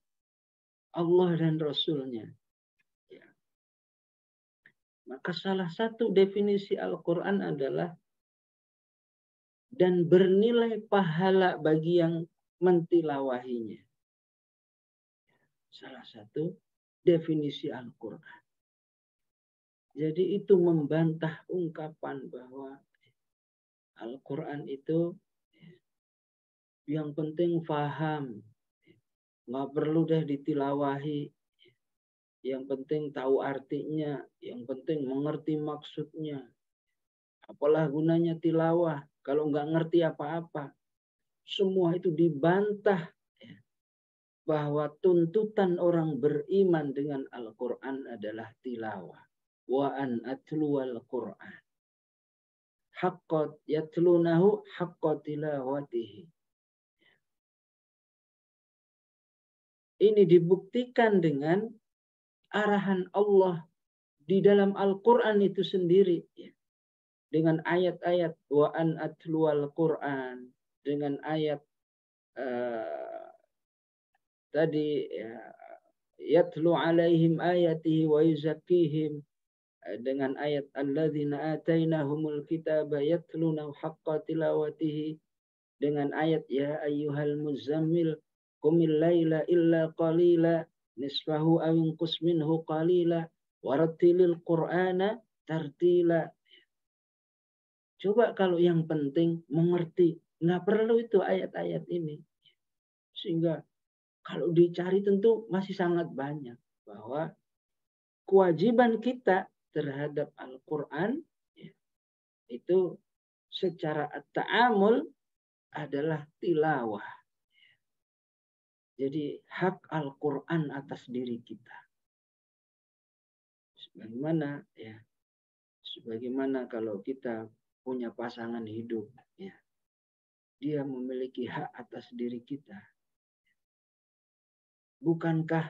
Allah dan Rasulnya. Ya. Maka salah satu definisi Al-Quran adalah dan bernilai pahala bagi yang mentilawahinya. Salah satu definisi Al-Quran. Jadi itu membantah ungkapan bahwa Al-Quran itu yang penting faham, nggak perlu deh ditilawahi, yang penting tahu artinya, yang penting mengerti maksudnya. Apalah gunanya tilawah kalau nggak ngerti apa-apa. Semua itu dibantah, ya, bahwa tuntutan orang beriman dengan Al-Quran adalah tilawah. Wa an atluwal Quran haqqat yatlunahu haqqa tilawatihi. Ini dibuktikan dengan arahan Allah di dalam Al-Quran itu sendiri, ya. Dengan ayat-ayat wa an atluwal Quran, dengan ayat tadi, ya, yatlu alaihim ayatihi wa yuzakkihim, dengan ayat alladzina atainahumul kitaba yatlunahu haqqa tilawatihi, dengan ayat ya ayyuhal muzammil qumil laila illa qalila nisfahu aw inqus minhu qalila warattilil qur'ana tartila. Coba kalau yang penting mengerti, nggak perlu itu ayat-ayat ini. Sehingga kalau dicari tentu masih sangat banyak, bahwa kewajiban kita terhadap Al-Quran, ya, itu secara ta'amul adalah tilawah. Jadi hak Al-Quran atas diri kita. Sebagaimana kalau kita punya pasangan hidup, ya, dia memiliki hak atas diri kita. Bukankah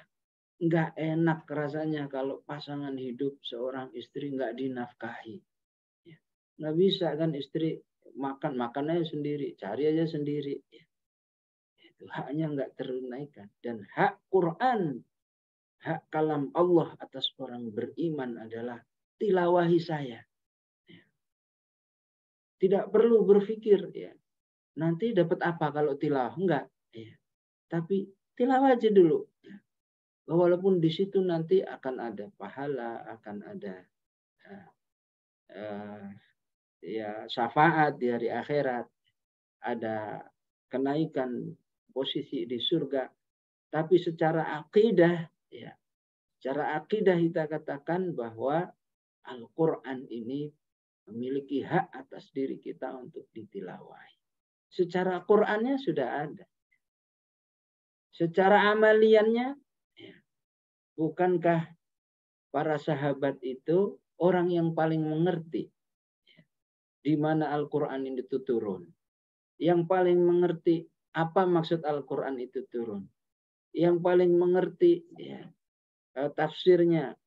nggak enak rasanya kalau pasangan hidup seorang istri nggak dinafkahi? Ya. Nggak bisa kan istri makan aja sendiri, cari aja sendiri. Ya. Itu haknya nggak terunaikan. Dan hak Quran, hak kalam Allah atas orang beriman adalah tilawahi saya. Ya. Tidak perlu berpikir, ya, nanti dapat apa kalau tilawah? Enggak. Ya. Tapi tilawah aja dulu. Ya. Walaupun di situ nanti akan ada pahala, akan ada syafaat di hari akhirat, ada kenaikan posisi di surga. Tapi secara akidah, ya, secara akidah kita katakan bahwa Al-Quran ini memiliki hak atas diri kita untuk ditilawahi. Secara Qurannya sudah ada. Secara amaliannya, ya, bukankah para sahabat itu orang yang paling mengerti, ya, di mana Al-Quran itu turun. Yang paling mengerti apa maksud Al-Quran itu turun. Yang paling mengerti, ya, tafsirnya.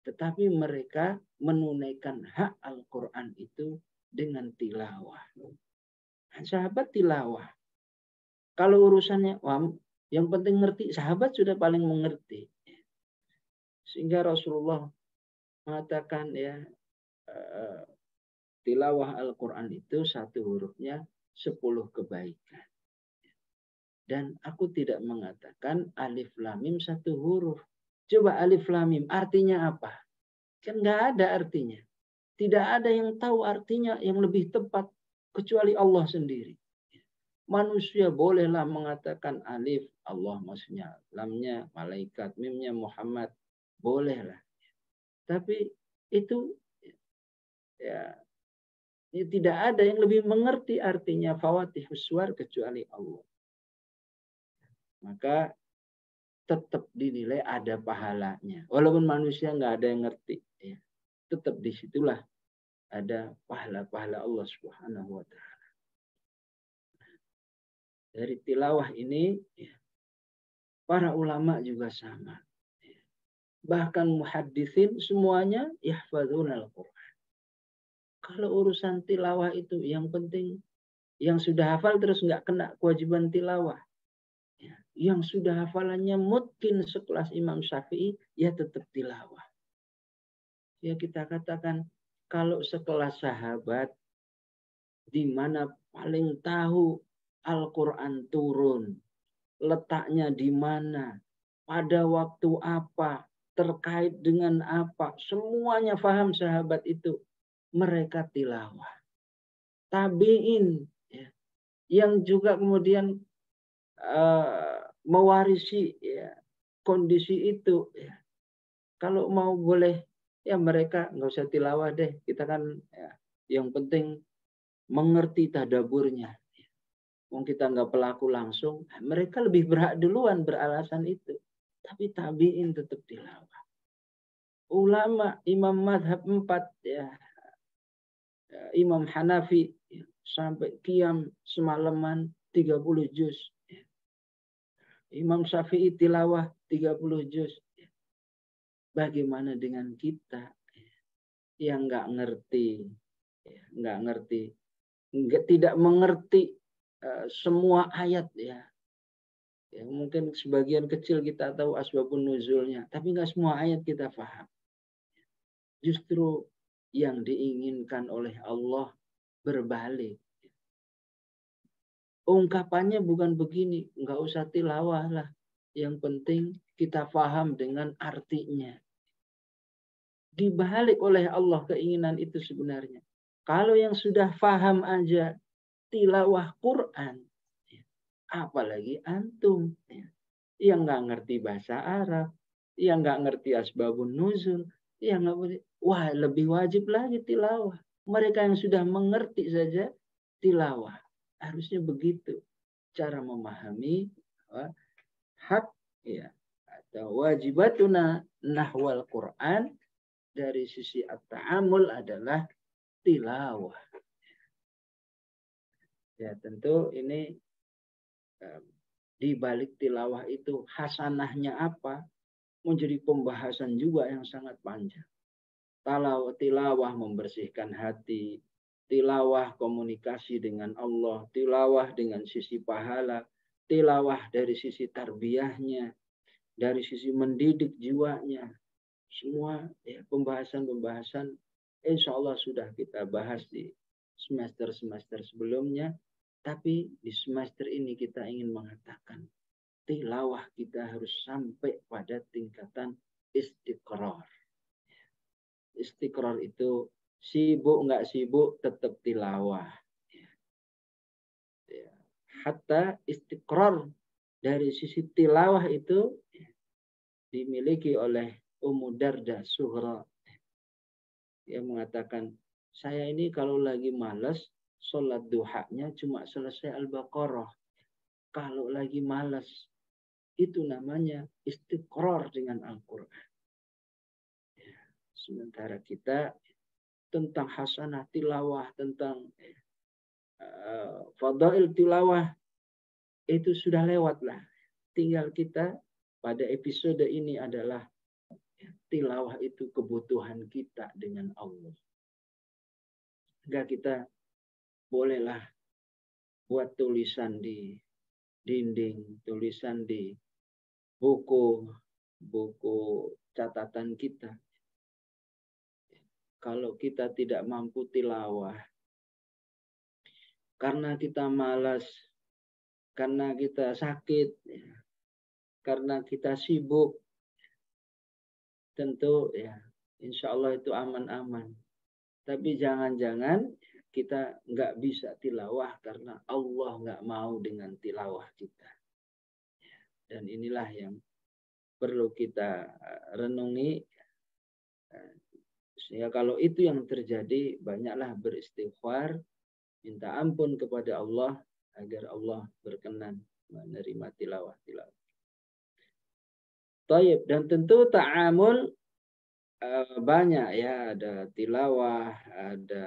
Tetapi mereka menunaikan hak Al-Quran itu dengan tilawah. Sahabat tilawah. Kalau urusannya, yang penting ngerti, sahabat sudah paling mengerti. Sehingga Rasulullah mengatakan, ya, tilawah Al-Quran itu satu hurufnya 10 kebaikan. Dan aku tidak mengatakan alif lam mim satu huruf. Coba alif lam mim artinya apa? Kan nggak ada artinya. Tidak ada yang tahu artinya yang lebih tepat kecuali Allah sendiri. Manusia bolehlah mengatakan alif Allah maksudnya, lamnya malaikat, mimnya Muhammad, bolehlah. Tapi itu, ya, tidak ada yang lebih mengerti artinya fawatihus suwar kecuali Allah. Maka tetap dinilai ada pahalanya. Walaupun manusia nggak ada yang ngerti, ya, tetap disitulah ada pahala-pahala Allah Subhanahu wa Ta'ala. Dari tilawah ini, ya, para ulama juga sama. Ya. Bahkan muhaddisin semuanya yahfadzuna al-Quran. Kalau urusan tilawah itu yang penting, yang sudah hafal terus nggak kena kewajiban tilawah. Ya. Yang sudah hafalannya mungkin sekelas Imam Syafi'i, ya tetap tilawah. Ya kita katakan, kalau sekelas sahabat, di mana paling tahu Al-Quran turun, letaknya di mana, pada waktu apa, terkait dengan apa, semuanya paham sahabat itu. Mereka tilawah. Tabi'in, ya, yang juga kemudian mewarisi, ya, kondisi itu. Ya. Kalau mau boleh, ya mereka nggak usah tilawah deh. Kita kan, ya, yang penting mengerti tadaburnya. Wong kita nggak pelaku langsung, mereka lebih berhak duluan beralasan itu. Tapi tabi'in tetap tilawah. Ulama Imam Madhab 4, ya, Imam Hanafi, ya, sampai qiyam semalaman 30 juz. Ya. Imam Syafi'i tilawah 30 juz. Ya. Bagaimana dengan kita, ya, yang nggak ngerti, ya, nggak ngerti, tidak mengerti semua ayat, ya. Ya, mungkin sebagian kecil kita tahu asbabun nuzulnya, tapi nggak semua ayat kita paham. Justru yang diinginkan oleh Allah berbalik. Ungkapannya bukan begini, nggak usah tilawah lah. Yang penting kita paham dengan artinya. Dibalik oleh Allah keinginan itu sebenarnya. Kalau yang sudah paham aja tilawah Quran, apalagi antum, yang nggak ngerti bahasa Arab, yang nggak ngerti asbabun nuzul, yang nggak boleh, wah lebih wajib lagi tilawah. Mereka yang sudah mengerti saja tilawah, harusnya begitu cara memahami hak, ya, atau wajibatuna nahwal Quran dari sisi at-ta'amul adalah tilawah. Ya, tentu ini di balik tilawah itu hasanahnya apa? Menjadi pembahasan juga yang sangat panjang. Tilawah membersihkan hati, tilawah komunikasi dengan Allah, tilawah dengan sisi pahala, tilawah dari sisi tarbiyahnya, dari sisi mendidik jiwanya. Semua ya, pembahasan-pembahasan insya Allah sudah kita bahas di semester-semester sebelumnya. Tapi di semester ini kita ingin mengatakan tilawah kita harus sampai pada tingkatan istiqrar. Istiqrar itu sibuk nggak sibuk tetap tilawah. Hatta istiqrar dari sisi tilawah itu dimiliki oleh Ummu Darda Sughra. Dia mengatakan, saya ini kalau lagi malas, sholat duhanya cuma selesai Al-Baqarah. Kalau lagi malas, itu namanya istiqrar dengan Al-Quran. Sementara kita tentang hasanah tilawah, tentang fadail tilawah, itu sudah lewat lah. Tinggal kita pada episode ini adalah tilawah itu kebutuhan kita dengan Allah. Enggak, kita bolehlah buat tulisan di dinding, tulisan di buku catatan kita. Kalau kita tidak mampu tilawah, karena kita malas, karena kita sakit, karena kita sibuk, tentu ya insya Allah itu aman-aman. Tapi jangan-jangan kita nggak bisa tilawah karena Allah nggak mau dengan tilawah kita. Dan inilah yang perlu kita renungi. Sehingga kalau itu yang terjadi, banyaklah beristighfar, minta ampun kepada Allah agar Allah berkenan menerima tilawah. Taib, dan tentu ta'amul banyak ya, ada tilawah, ada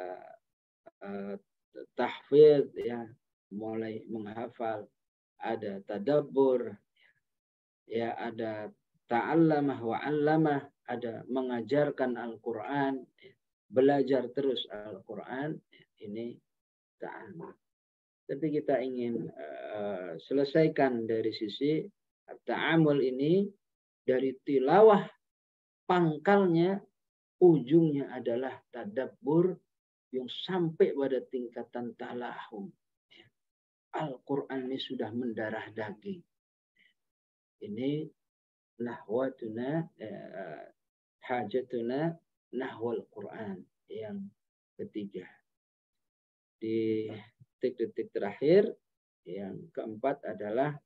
tahfidz ya, mulai menghafal, ada tadabbur ya, ada ta'allamah wa 'allamah, ada mengajarkan Al-Qur'an, belajar terus Al-Qur'an, ini ta'amul. Tapi kita ingin selesaikan dari sisi ta'amul ini, dari tilawah pangkalnya, ujungnya adalah tadabbur yang sampai pada tingkatan talahum. Al-Quran ini sudah mendarah daging. Ini nahwatuna, hajatuna nahwal Quran yang ketiga. Di detik-detik terakhir, yang keempat adalah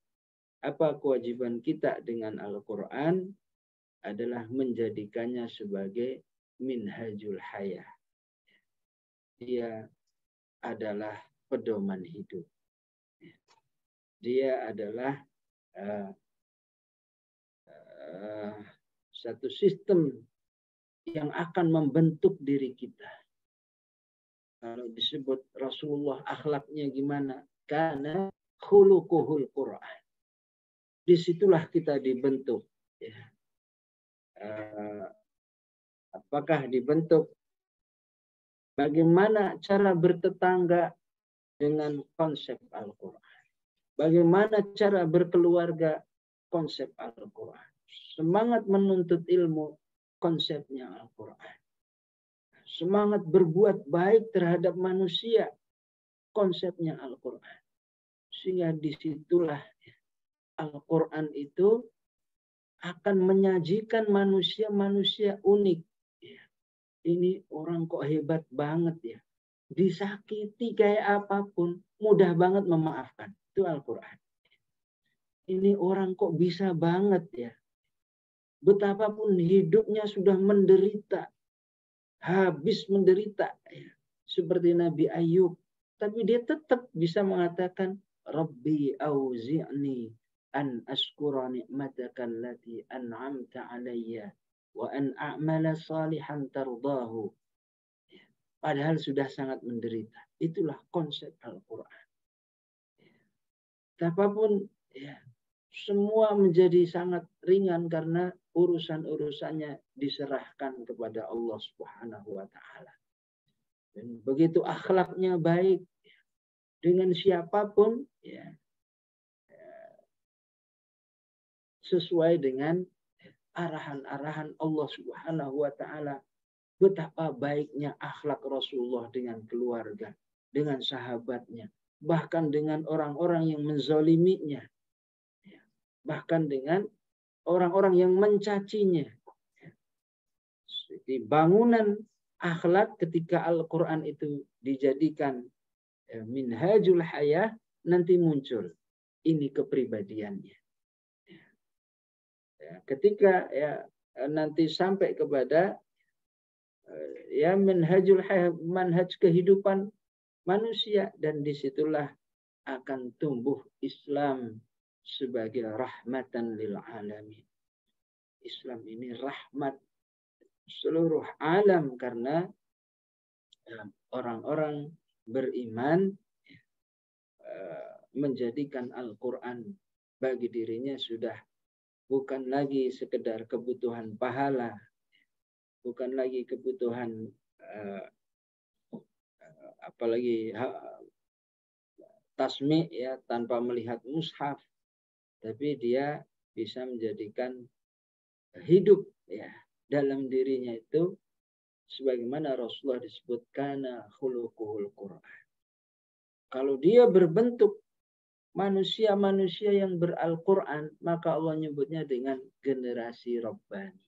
apa kewajiban kita dengan Al-Quran adalah menjadikannya sebagai minhajul hayah. Dia adalah pedoman hidup. Dia adalah satu sistem yang akan membentuk diri kita. Kalau disebut Rasulullah akhlaknya gimana? Karena khuluquhul Quran. Disitulah kita dibentuk. Ya. Apakah dibentuk bagaimana cara bertetangga dengan konsep Al-Quran? Bagaimana cara berkeluarga, konsep Al-Quran? Semangat menuntut ilmu, konsepnya Al-Quran. Semangat berbuat baik terhadap manusia, konsepnya Al-Quran. Sehingga disitulah Al-Quran itu akan menyajikan manusia-manusia unik. Ini orang kok hebat banget ya. Disakiti kayak apapun, mudah banget memaafkan. Itu Al-Quran. Ini orang kok bisa banget ya. Betapapun hidupnya sudah menderita. Habis menderita. Ya. Seperti Nabi Ayub. Tapi dia tetap bisa mengatakan, Rabbi auzi'ni an askura ni'mataka allati an'amta alayya wa an a'mala salihan tardahu. Padahal sudah sangat menderita. Itulah konsep Al-Quran. Apapun, ya, semua menjadi sangat ringan karena urusan-urusannya diserahkan kepada Allah Subhanahu wa Ta'ala. Dan begitu akhlaknya baik dengan siapapun, ya, sesuai dengan arahan-arahan Allah Subhanahu wa Ta'ala. Betapa baiknya akhlak Rasulullah dengan keluarga, dengan sahabatnya, bahkan dengan orang-orang yang menzaliminya, bahkan dengan orang-orang yang mencacinya. Jadi bangunan akhlak ketika Al-Quran itu dijadikan minhajul hayah, nanti muncul ini kepribadiannya. Ketika nanti sampai kepada ya manhajul hayah, manhaj kehidupan manusia, dan disitulah akan tumbuh Islam sebagai rahmatan lil alamin. Islam ini rahmat seluruh alam karena orang-orang beriman menjadikan Al-Quran bagi dirinya sudah bukan lagi sekedar kebutuhan pahala, bukan lagi kebutuhan apalagi tasmi' ya, tanpa melihat mushaf, tapi dia bisa menjadikan hidup ya dalam dirinya itu sebagaimana Rasulullah disebutkan khuluquhul Quran. Kalau dia berbentuk manusia-manusia yang beral-Quran, maka Allah nyebutnya dengan generasi Rabbani.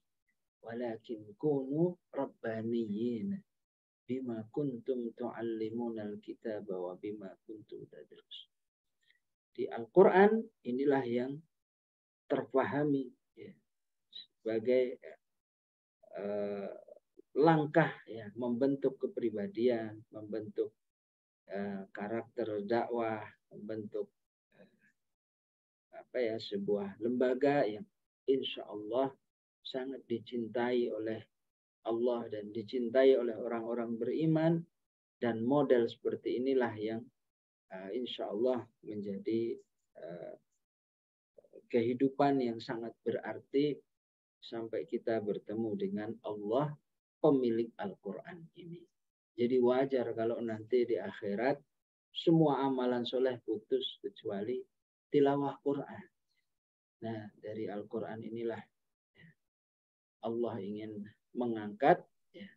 Walakin kunu Rabbaniyin bima kuntum tu'allimunal kitaba wa bima kuntum tadrus. Di Al-Quran inilah yang terpahami ya, sebagai langkah ya, membentuk kepribadian, membentuk karakter dakwah, membentuk sebuah lembaga yang insya Allah sangat dicintai oleh Allah dan dicintai oleh orang-orang beriman, dan model seperti inilah yang insya Allah menjadi kehidupan yang sangat berarti sampai kita bertemu dengan Allah pemilik Al-Quran ini. Jadi wajar kalau nanti di akhirat semua amalan soleh putus kecuali tilawah Quran. Nah, dari Al-Quran inilah Allah ingin mengangkat ya,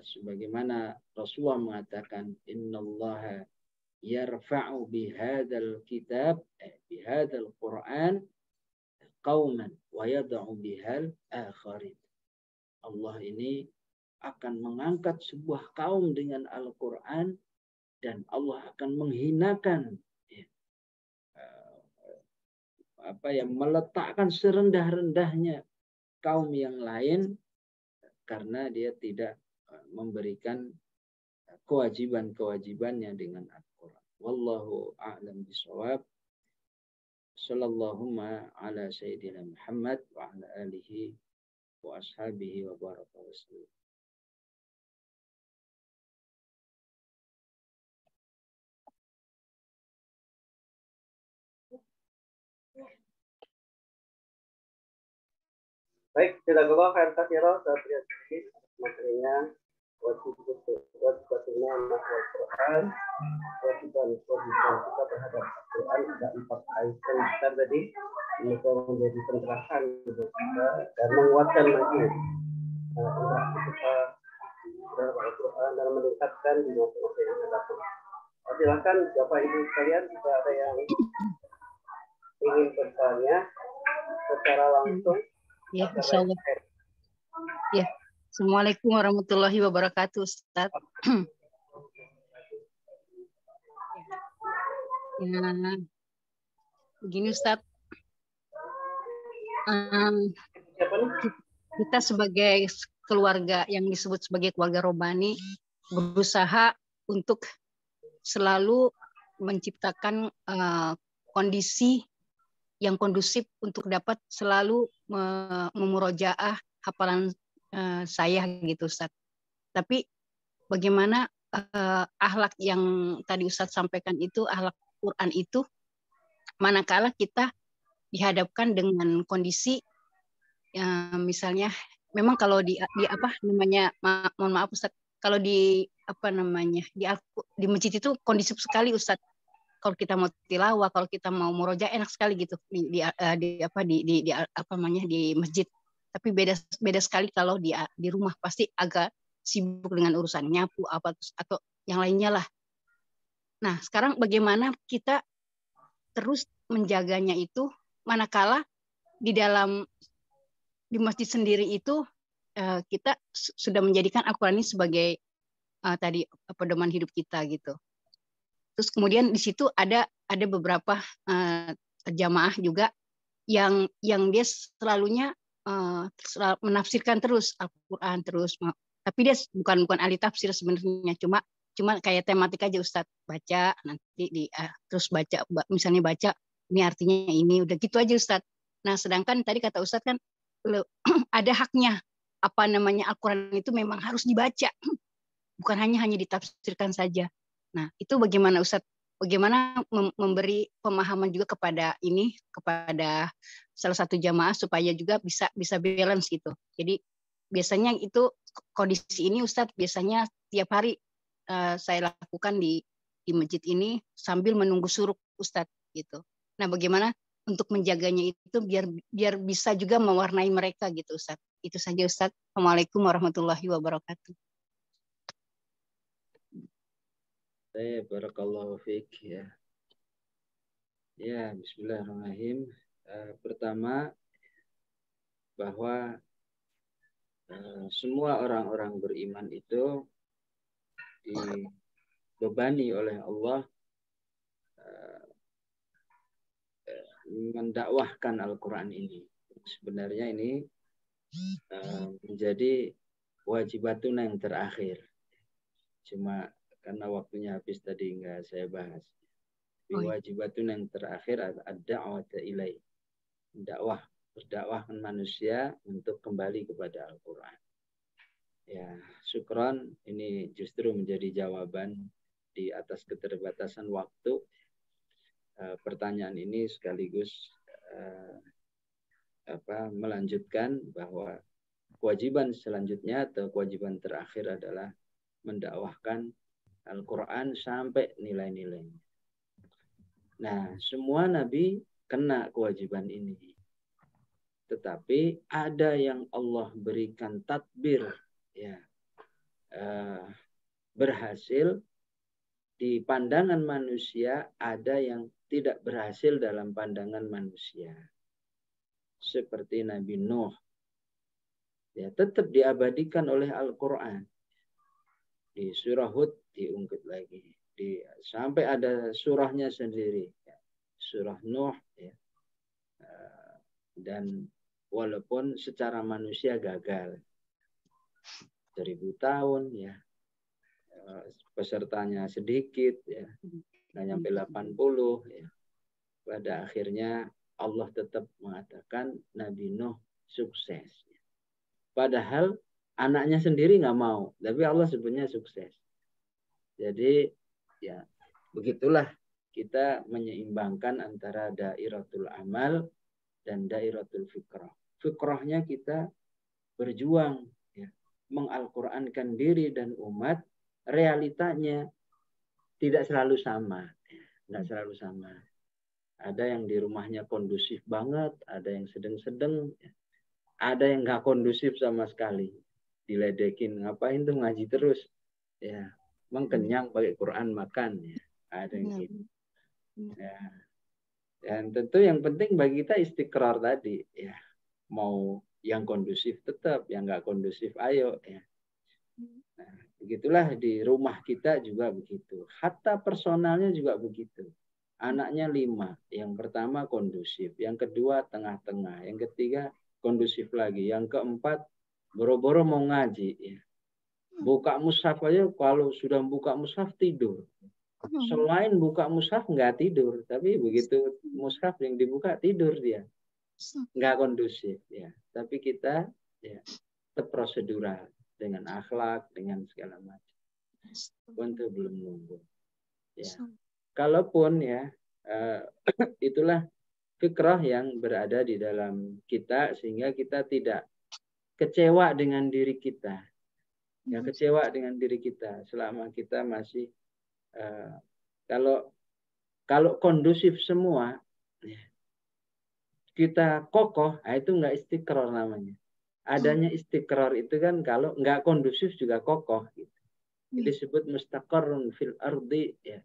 sebagaimana Rasulullah mengatakan innallaha yarfa'u bihadzal kitab bihadzal Quran qauman wa yad'u bihal akharin. Allah ini akan mengangkat sebuah kaum dengan Al-Quran dan Allah akan menghinakan meletakkan serendah-rendahnya kaum yang lain karena dia tidak memberikan kewajiban-kewajibannya dengan Al-Quran. Wallahu a'lam bishawab. Sallallahu ala sayyidina Muhammad wa ala alihi wa ashabihi wa baraka wasallam. Baik, jazakallah khair katsira Satria Syahid materinya wajibatnya anak Al-Quran, kewajiban kita terhadap Al-Quran ada 4 item besar tadi, ini menjadi pencerahan untuk kita dan menguatkan lagi interaksi kita terhadap Al-Quran dan meningkatkan di masa-masa yang akan datang. Silakan Bapak Ibu sekalian, jika ada yang ingin bertanya secara langsung. Ya, insyaallah. Ya, assalamualaikum warahmatullahi wabarakatuh, Ustaz. Ya, begini Ustaz, kita sebagai keluarga yang disebut sebagai keluarga Robbani berusaha untuk selalu menciptakan kondisi yang kondusif untuk dapat selalu memurojaah hafalan saya gitu Ustadz. Tapi bagaimana akhlak yang tadi Ustadz sampaikan itu, akhlak Quran itu, manakala kita dihadapkan dengan kondisi misalnya, memang kalau di apa namanya, mohon maaf Ustadz, kalau di apa namanya di masjid itu kondisif sekali Ustadz. Kalau kita mau tilawah, kalau kita mau murojaah enak sekali gitu di apa namanya di masjid. Tapi beda sekali kalau di rumah, pasti agak sibuk dengan urusan nyapu apa atau yang lainnya lah. Nah, sekarang bagaimana kita terus menjaganya itu manakala di masjid sendiri itu kita sudah menjadikan Al-Qur'an ini sebagai tadi pedoman hidup kita gitu. Terus kemudian di situ ada beberapa jamaah juga yang dia selalunya menafsirkan terus Al-Qur'an terus, tapi dia bukan ahli tafsir sebenarnya, cuma kayak tematik aja Ustadz, baca nanti terus baca, misalnya baca ini artinya ini, udah gitu aja Ustadz. Nah, sedangkan tadi kata Ustadz kan ada haknya, apa namanya, Al-Qur'an itu memang harus dibaca, bukan hanya ditafsirkan saja. Nah, itu bagaimana Ustadz? Bagaimana memberi pemahaman juga kepada salah satu jamaah supaya juga bisa balance gitu. Jadi biasanya itu kondisi ini Ustadz, biasanya tiap hari saya lakukan di masjid ini sambil menunggu suruk Ustadz gitu. Nah, bagaimana untuk menjaganya itu biar bisa juga mewarnai mereka gitu Ustadz. Itu saja Ustadz. Assalamualaikum warahmatullahi wabarakatuh. Barakallahu fiik ya. Ya, bismillahirrahmanirrahim. Pertama, bahwa semua orang-orang beriman itu dibebani oleh Allah mendakwahkan Al-Quran ini. Sebenarnya ini menjadi wajibatun yang terakhir. Cuma karena waktunya habis tadi nggak saya bahas. Wajibatun yang terakhir ad-da'wata ilai. Berdakwahkan manusia untuk kembali kepada Al-Quran. Ya, syukron, ini justru menjadi jawaban di atas keterbatasan waktu. Pertanyaan ini sekaligus melanjutkan bahwa kewajiban selanjutnya atau kewajiban terakhir adalah mendakwahkan Al-Quran sampai nilai-nilainya. Nah, semua nabi kena kewajiban ini. Tetapi ada yang Allah berikan tadbir, ya, berhasil di pandangan manusia, ada yang tidak berhasil dalam pandangan manusia. Seperti Nabi Nuh. Ya, tetap diabadikan oleh Al-Quran. Di surah Hud diungkit lagi. Sampai ada surahnya sendiri. Ya. Surah Nuh. Ya. Dan walaupun secara manusia gagal. 1000 tahun. Ya. Pesertanya sedikit. Ya. Nggak nyampe 80. Ya. Pada akhirnya Allah tetap mengatakan Nabi Nuh sukses. Padahal anaknya sendiri nggak mau, tapi Allah sebutnya sukses. Jadi ya begitulah kita menyeimbangkan antara dairatul amal dan dairatul fikrah. Fikrahnya kita berjuang, ya, mengal-Qur'ankan diri dan umat. Realitanya tidak selalu sama, nggak selalu sama. Ada yang di rumahnya kondusif banget, ada yang sedang-sedang, ada yang nggak kondusif sama sekali. Diledekin, ngapain tuh ngaji terus? Ya, emang kenyang pakai Quran makan. Ya. Ada yang gitu. Ya. Dan tentu yang penting bagi kita istiqrar tadi. Ya. Mau yang kondusif tetap, yang nggak kondusif ayo. Ya. Nah, begitulah di rumah kita juga begitu. Hatta personalnya juga begitu. Anaknya 5. Yang pertama kondusif. Yang kedua tengah-tengah. Yang ketiga kondusif lagi. Yang keempat boro-boro mau ngaji. Ya. Buka mushaf aja, kalau sudah buka mushaf tidur. Selain buka mushaf nggak tidur. Tapi begitu mushaf yang dibuka tidur dia. Nggak kondusif. Ya. Tapi kita ya, tetap prosedural dengan akhlak, dengan segala macam. Untuk belum nunggu. Ya. Kalaupun ya itulah fikrah yang berada di dalam kita sehingga kita tidak kecewa dengan diri kita. Ya, kecewa dengan diri kita selama kita masih kalau kondusif semua ya, kita kokoh, nah itu nggak istiqrar namanya. Adanya istiqrar itu kan kalau nggak kondusif juga kokoh. Gitu. Jadi disebut mustaqarrun fil ardi ya.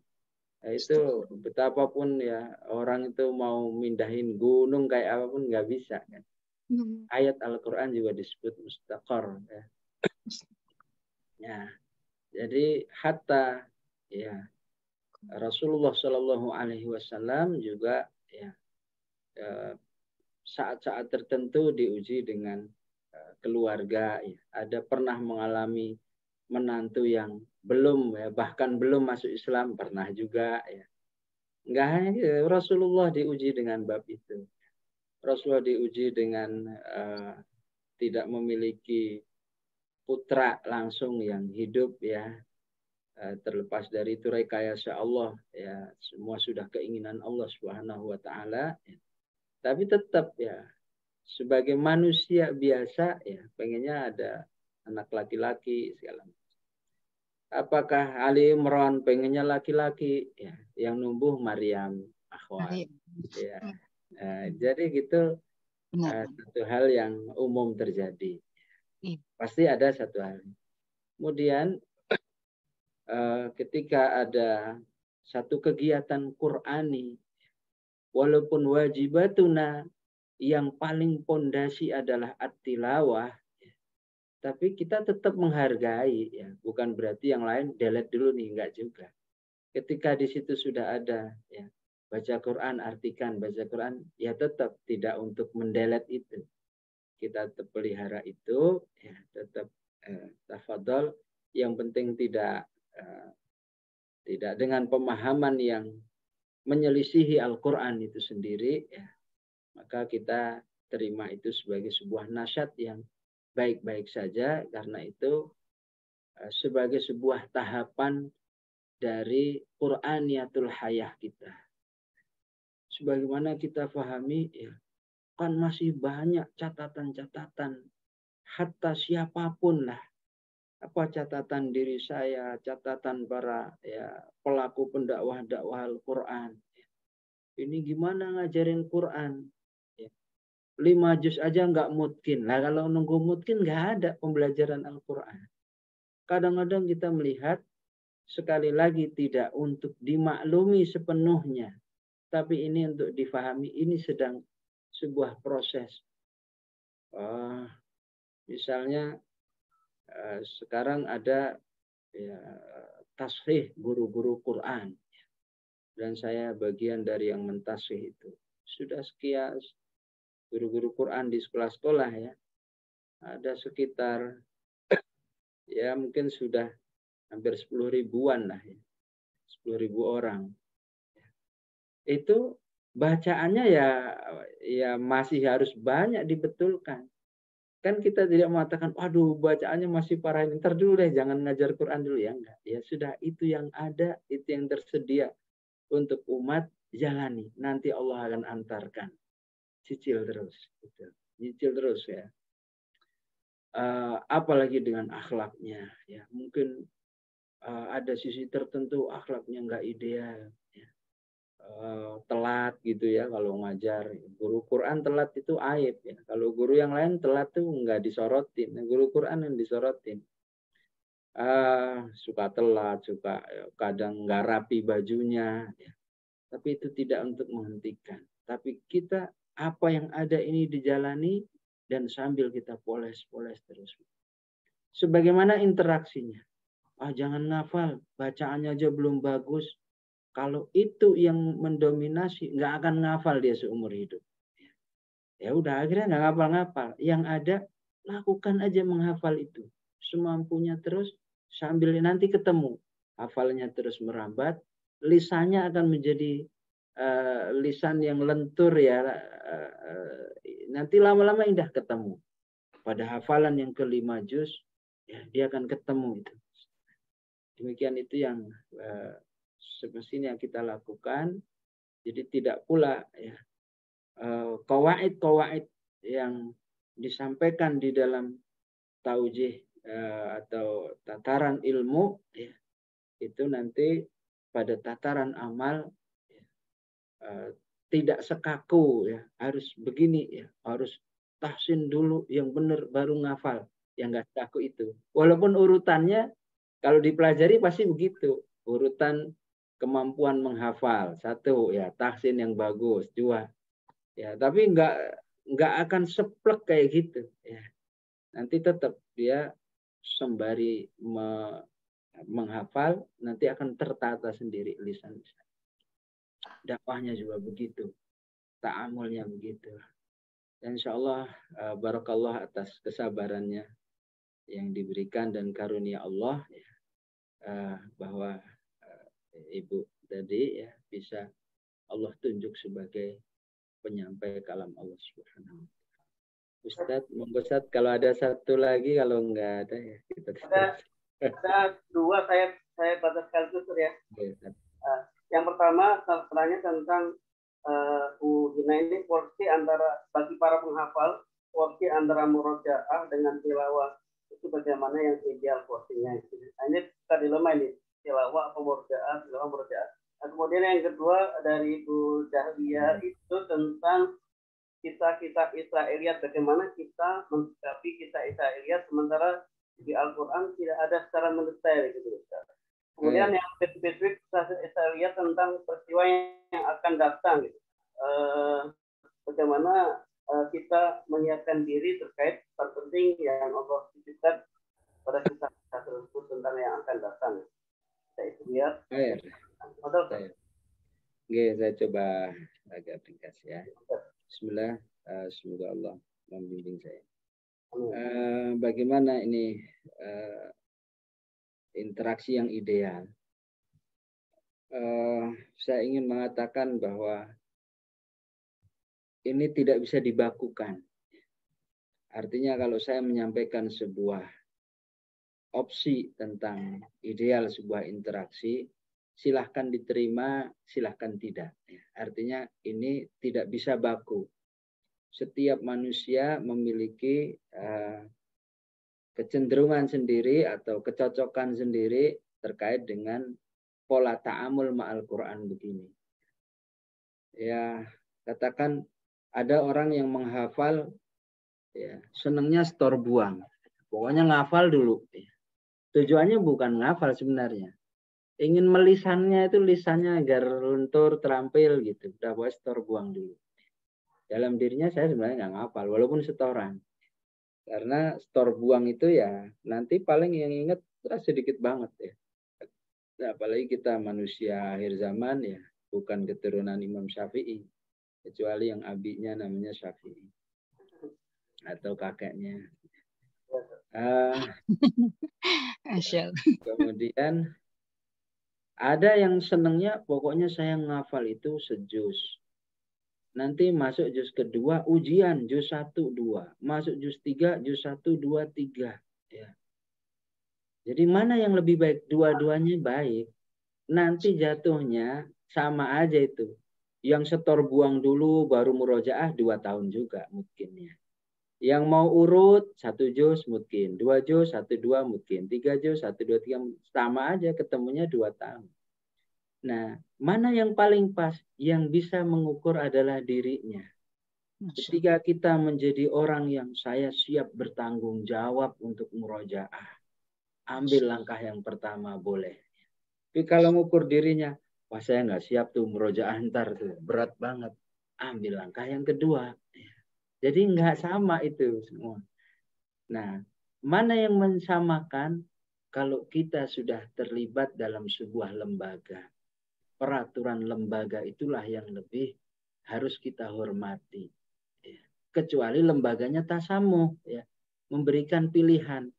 Nah, itu betapapun ya orang itu mau mindahin gunung kayak apapun nggak bisa kan. Ayat Al-Quran juga disebut mustaqar ya. Ya. Jadi hatta ya Rasulullah Shallallahu Alaihi Wasallam juga ya saat-saat tertentu diuji dengan keluarga ya. Ada pernah mengalami menantu yang belum ya bahkan belum masuk Islam pernah juga ya. Enggak hanya Rasulullah diuji dengan bab itu. Rasulullah diuji dengan tidak memiliki putra langsung yang hidup ya. Terlepas dari itu rekayasa Allah ya, semua sudah keinginan Allah Subhanahu wa taala ya. Tapi tetap ya sebagai manusia biasa ya pengennya ada anak laki-laki segala macam. Apakah Ali Imran pengennya laki-laki ya, yang numbuh Maryam akhwat ya. Jadi gitu satu hal yang umum terjadi. Pasti ada satu hal. Kemudian ketika ada satu kegiatan Qur'ani, walaupun wajibatuna yang paling pondasi adalah at-tilawah, tapi kita tetap menghargai, ya. Bukan berarti yang lain delete dulu nih, enggak juga. Ketika di situ sudah ada, ya, baca Quran, artikan baca Quran, ya tetap tidak untuk mendelete itu. Kita tetap pelihara itu, ya, tetap tafadhol. Yang penting tidak dengan pemahaman yang menyelisihi Al-Quran itu sendiri, ya, maka kita terima itu sebagai sebuah nasihat yang baik-baik saja, karena itu sebagai sebuah tahapan dari Qur'aniyatul hayah kita. Sebagaimana kita pahami, ya, kan masih banyak catatan-catatan, hatta siapapun lah, apa catatan diri saya, catatan para ya pelaku pendakwah Al-Quran. Ini gimana ngajarin Quran? Ya. 5 juz aja nggak mungkin. Lah kalau nunggu mungkin nggak ada pembelajaran Al-Quran. Kadang-kadang kita melihat sekali lagi tidak untuk dimaklumi sepenuhnya, tapi ini untuk difahami. Ini sedang sebuah proses. Misalnya sekarang ada ya, tasfih guru-guru Quran, dan saya bagian dari yang mentasfih itu. Sudah sekian guru-guru Quran di sekolah-sekolah ya, ada sekitar ya mungkin sudah hampir 10 ribuan lah ya, 10 ribu orang. Itu bacaannya ya masih harus banyak dibetulkan. Kan kita tidak mengatakan, waduh bacaannya masih parah, ntar dulu deh, jangan ngajar Quran dulu, ya enggak. Ya sudah, itu yang ada, itu yang tersedia untuk umat, jalani. Nanti Allah akan antarkan. Cicil terus. Gitu. Cicil terus ya. Apalagi dengan akhlaknya. Ya, mungkin ada sisi tertentu akhlaknya enggak ideal. Ya. Telat gitu ya kalau ngajar. Guru Quran telat itu aib ya. Kalau guru yang lain telat tuh nggak disorotin. Nah, guru Quran yang disorotin. Suka telat, suka kadang nggak rapi bajunya. Ya. Tapi itu tidak untuk menghentikan. Tapi kita apa yang ada ini dijalani dan sambil kita poles-poles terus. Sebagaimana interaksinya. Jangan ngafal, bacaannya aja belum bagus. Kalau itu yang mendominasi, nggak akan ngafal dia seumur hidup. Ya udah, akhirnya nggak ngafal-ngafal. Yang ada, lakukan aja menghafal itu. Semampunya terus, sambil nanti ketemu. Hafalnya terus merambat, lisannya akan menjadi lisan yang lentur ya. Nanti lama-lama indah ketemu. pada hafalan yang ke-5 juz, ya, dia akan ketemu itu. Demikian itu yang semestinya kita lakukan. Jadi tidak pula ya qawaid-qawaid yang disampaikan di dalam taujih atau tataran ilmu ya, itu nanti pada tataran amal ya, tidak sekaku ya, harus begini ya, harus tahsin dulu yang benar baru ngafal, yang enggak sekaku itu. Walaupun urutannya kalau dipelajari pasti begitu, urutan kemampuan menghafal, 1 ya, tahsin yang bagus, 2 ya, tapi enggak akan seplek kayak gitu ya. Nanti tetap dia sembari menghafal, nanti akan tertata sendiri lisan. Dakwahnya juga begitu, ta'amulnya begitu. Dan insya Allah barakallah atas kesabarannya yang diberikan dan karunia Allah ya, bahwa Ibu tadi ya bisa Allah tunjuk sebagai penyampai kalam Allah Subhanahu wa ta'ala. Ustadz, monggo Ustadz, kalau ada satu lagi, kalau enggak ada ya kita ada 2 saya baca sekaligus ya. Yang pertama tanya tentang Bu Gina ini porsi antara bagi para penghafal, porsi antara murojaah dengan tilawah itu bagaimana yang ideal porsinya itu. Nah, ini kita dilema ini, tilawah atau murojaah, tilawah murojaah. Nah, kemudian yang kedua dari Bu Dahlia itu tentang kisah-kisah Israiliyat, bagaimana kita mensikapi kisah Israiliyat sementara di Al-Quran tidak ada secara mendetail gitu. Kemudian yang spesifik kisah Israiliyat tentang peristiwa yang akan datang gitu. Bagaimana kita menyiapkan diri terkait terpenting yang Allah titipkan pada kisah tersebut tentang yang akan datang. Saya itu lihat. Saya coba agak ringkas ya. Bismillah, semoga Allah membimbing saya. Bagaimana ini interaksi yang ideal? Saya ingin mengatakan bahwa ini tidak bisa dibakukan. Artinya kalau saya menyampaikan sebuah opsi tentang ideal sebuah interaksi, silahkan diterima, silahkan tidak. Artinya ini tidak bisa baku. Setiap manusia memiliki kecenderungan sendiri atau kecocokan sendiri terkait dengan pola ta'amul ma'al Quran begini. Ya, katakan ada orang yang menghafal ya, senangnya setor buang. Pokoknya ngafal dulu. Tujuannya bukan ngafal sebenarnya. Ingin melisannya itu lisannya agar luntur, terampil gitu. Udah boleh setor buang dulu. Dalam dirinya saya sebenarnya nggak ngafal, walaupun setoran. Karena setor buang itu ya nanti paling yang ingat sedikit banget ya. Nah, apalagi kita manusia akhir zaman ya, bukan keturunan Imam Syafi'i. Kecuali yang abinya namanya Syafi'i. Atau kakeknya. Kemudian ada yang senangnya pokoknya saya ngafal itu sejuz. Nanti masuk juz kedua ujian juz 1, 2. Masuk juz 3, juz 1, 2, 3. Ya. Jadi mana yang lebih baik? Dua-duanya baik. Nanti jatuhnya sama aja itu. Yang setor buang dulu baru murojaah 2 tahun juga mungkin ya. Yang mau urut 1 juz mungkin, 2 juz, 1, 2 mungkin, 3 juz, 1, 2, 3 sama aja ketemunya 2 tahun. Nah, mana yang paling pas? Yang bisa mengukur adalah dirinya. Ketika kita menjadi orang yang saya siap bertanggung jawab untuk murojaah, ambil langkah yang pertama boleh. Tapi kalau mengukur dirinya, wah saya nggak siap tuh murojaah ntar tuh, berat banget. Ambil langkah yang kedua. Jadi nggak sama itu semua. Nah, mana yang mensamakan kalau kita sudah terlibat dalam sebuah lembaga. Peraturan lembaga itulah yang lebih harus kita hormati. Ya. Kecuali lembaganya tasamuh, ya, memberikan pilihan.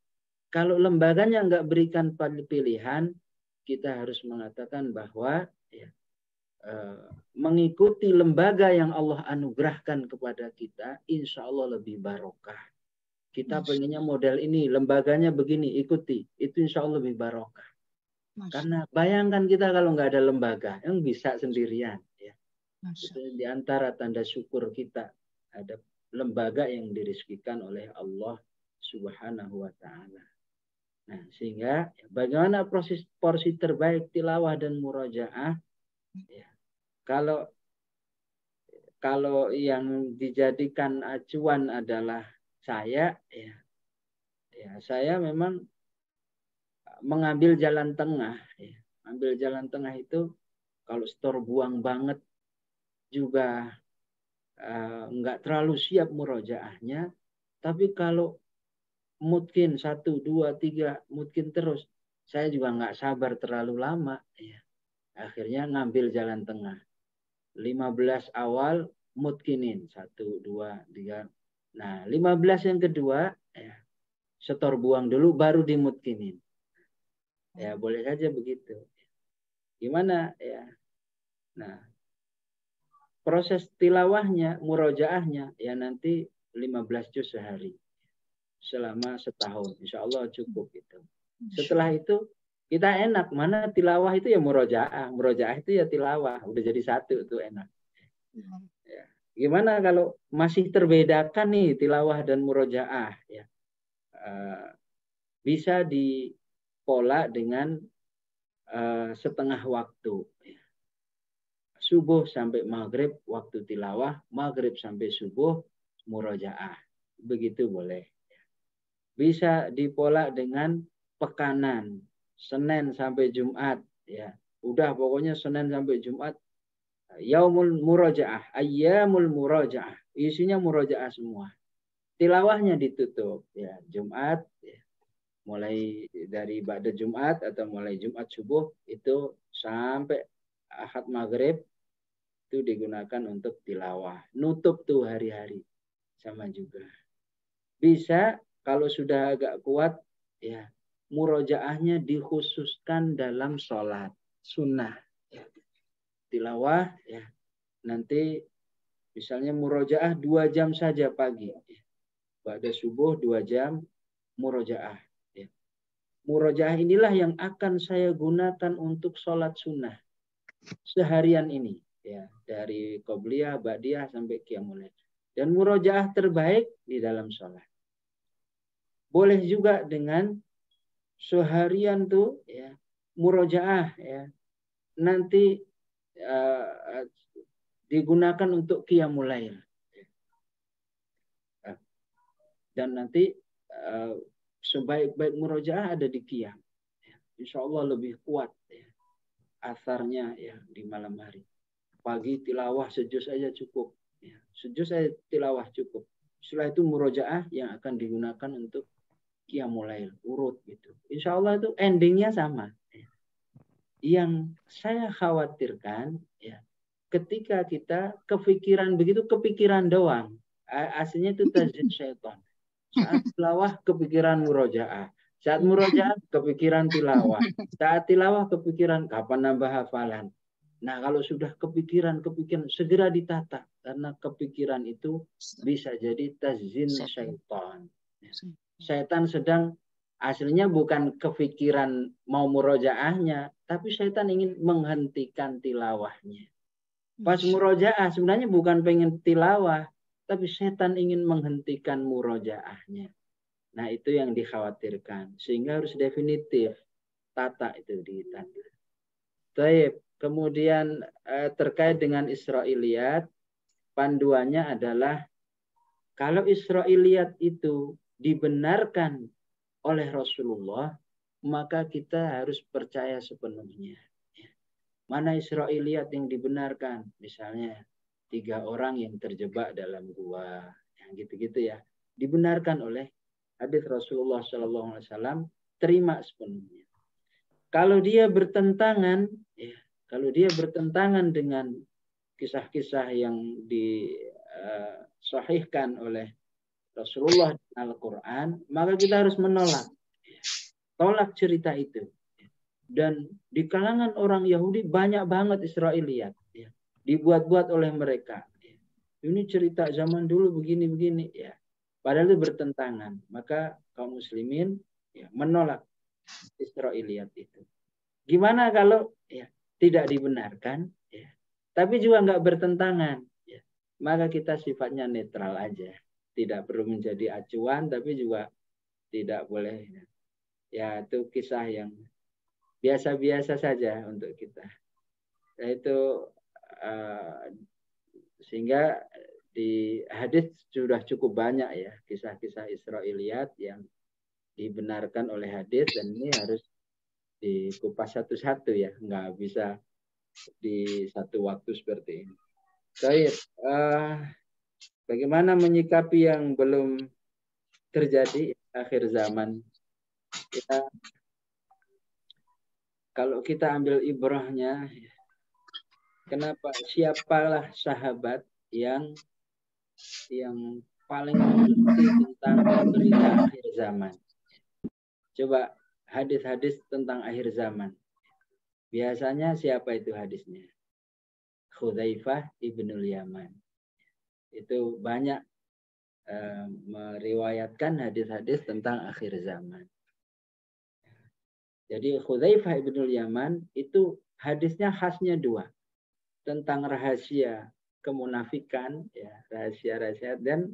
Kalau lembaganya nggak berikan pilihan, kita harus mengatakan bahwa ya, mengikuti lembaga yang Allah anugerahkan kepada kita, insya Allah lebih barokah. Kita pengennya model ini, lembaganya begini, ikuti. Itu insya Allah lebih barokah. Karena bayangkan kita kalau nggak ada lembaga, yang bisa sendirian. Ya. Itu di antara tanda syukur kita ada lembaga yang dirizkikan oleh Allah Subhanahu wa Ta'ala. Nah, sehingga bagaimana proses porsi terbaik tilawah dan murojaah? Ya. Kalau yang dijadikan acuan adalah saya, ya saya memang mengambil jalan tengah. Ya. Ambil jalan tengah itu kalau setor buang banget juga nggak terlalu siap murojaahnya, tapi kalau mungkin 1, 2, 3 mungkin terus, saya juga nggak sabar terlalu lama. Ya. Akhirnya ngambil jalan tengah. 15 awal mutkinin 1, 2, 3. Nah 15 yang kedua ya, setor buang dulu baru dimutkinin. Ya boleh saja begitu. Gimana ya? Nah proses tilawahnya, murojaahnya ya nanti 15 juz sehari. Selama setahun, insya Allah cukup itu. Setelah itu kita enak, mana tilawah itu ya murojaah itu ya tilawah, udah jadi satu itu enak. Ya. Gimana kalau masih terbedakan nih tilawah dan murojaah ya, bisa dipola dengan setengah waktu. Ya. Subuh sampai maghrib waktu tilawah, maghrib sampai subuh murojaah, begitu boleh. Bisa dipola dengan pekanan, Senin sampai Jumat ya. Udah pokoknya Senin sampai Jumat yaumul murojaah, ayyamul murojaah. Isinya murojaah semua. Tilawahnya ditutup ya, Jumat ya. Mulai dari ba'da Jumat atau mulai Jumat subuh itu sampai Ahad maghrib itu digunakan untuk tilawah. Nutup tuh hari-hari sama juga. Bisa kalau sudah agak kuat, ya murojaahnya dikhususkan dalam sholat sunnah. Ya. Tilawah, ya nanti misalnya murojaah 2 jam saja pagi. Ya. Pada subuh 2 jam murojaah. Ya. Murojaah inilah yang akan saya gunakan untuk sholat sunnah seharian ini. Ya, dari qobliyah, ba'diyah sampai qiyamul lail. Dan murojaah terbaik di dalam sholat. Boleh juga dengan seharian tuh ya murojaah ya nanti digunakan untuk qiyamul lail. Dan nanti sebaik-baik murojaah ada di qiyam. Ya. Insya Allah lebih kuat ya, asarnya ya di malam hari. Pagi tilawah sejuz aja cukup. Ya. Sejuz aja tilawah cukup. Setelah itu murojaah yang akan digunakan untuk qiyamul lail, urut gitu. Insya Allah itu endingnya sama. Yang saya khawatirkan ya, ketika kita kepikiran begitu, kepikiran doang. Aslinya itu tazyin syaitan. Saat tilawah kepikiran murojaah. Saat murojaah kepikiran tilawah. Saat tilawah kepikiran kapan nambah hafalan. Nah kalau sudah kepikiran segera ditata. Karena kepikiran itu bisa jadi tazyin syaitan. Syaitan sedang aslinya bukan kepikiran mau murojaahnya, tapi syaitan ingin menghentikan tilawahnya. Pas murojaah sebenarnya bukan pengen tilawah, tapi syaitan ingin menghentikan murojaahnya. Nah itu yang dikhawatirkan, sehingga harus definitif tata itu ditata. Baik, kemudian terkait dengan Israiliyat, panduannya adalah kalau Israiliyat itu dibenarkan oleh Rasulullah, maka kita harus percaya sepenuhnya. Mana Israiliyat yang dibenarkan? Misalnya 3 orang yang terjebak dalam gua, yang gitu-gitu ya, dibenarkan oleh hadis Rasulullah SAW, terima sepenuhnya. Kalau dia bertentangan, ya, kalau dia bertentangan dengan kisah-kisah yang disahihkan oleh Rasulullah dan Al-Quran, maka kita harus menolak. Tolak cerita itu. Dan di kalangan orang Yahudi banyak banget Israiliyat. Ya. Dibuat-buat oleh mereka. Ya. Ini cerita zaman dulu begini-begini. Ya. Padahal itu bertentangan. Maka kaum muslimin ya, menolak Israiliyat itu. Gimana kalau ya, tidak dibenarkan, ya, tapi juga nggak bertentangan. Ya. Maka kita sifatnya netral aja. Tidak perlu menjadi acuan, tapi juga tidak boleh. Ya itu kisah yang biasa-biasa saja untuk kita. Itu sehingga di hadis sudah cukup banyak ya kisah-kisah Israiliyat yang dibenarkan oleh hadis, dan ini harus dikupas satu-satu ya, nggak bisa di satu waktu seperti ini. Baik, bagaimana menyikapi yang belum terjadi akhir zaman? Kalau kita ambil ibrahnya, kenapa? Siapalah sahabat yang paling mengerti tentang berita akhir zaman? Coba hadis-hadis tentang akhir zaman. Biasanya siapa itu hadisnya? Hudzaifah ibnul Yaman. Itu banyak meriwayatkan hadis-hadis tentang akhir zaman. Jadi Hudzaifah ibnul Yaman itu hadisnya khasnya dua. Tentang rahasia kemunafikan, ya, rahasia-rahasia, dan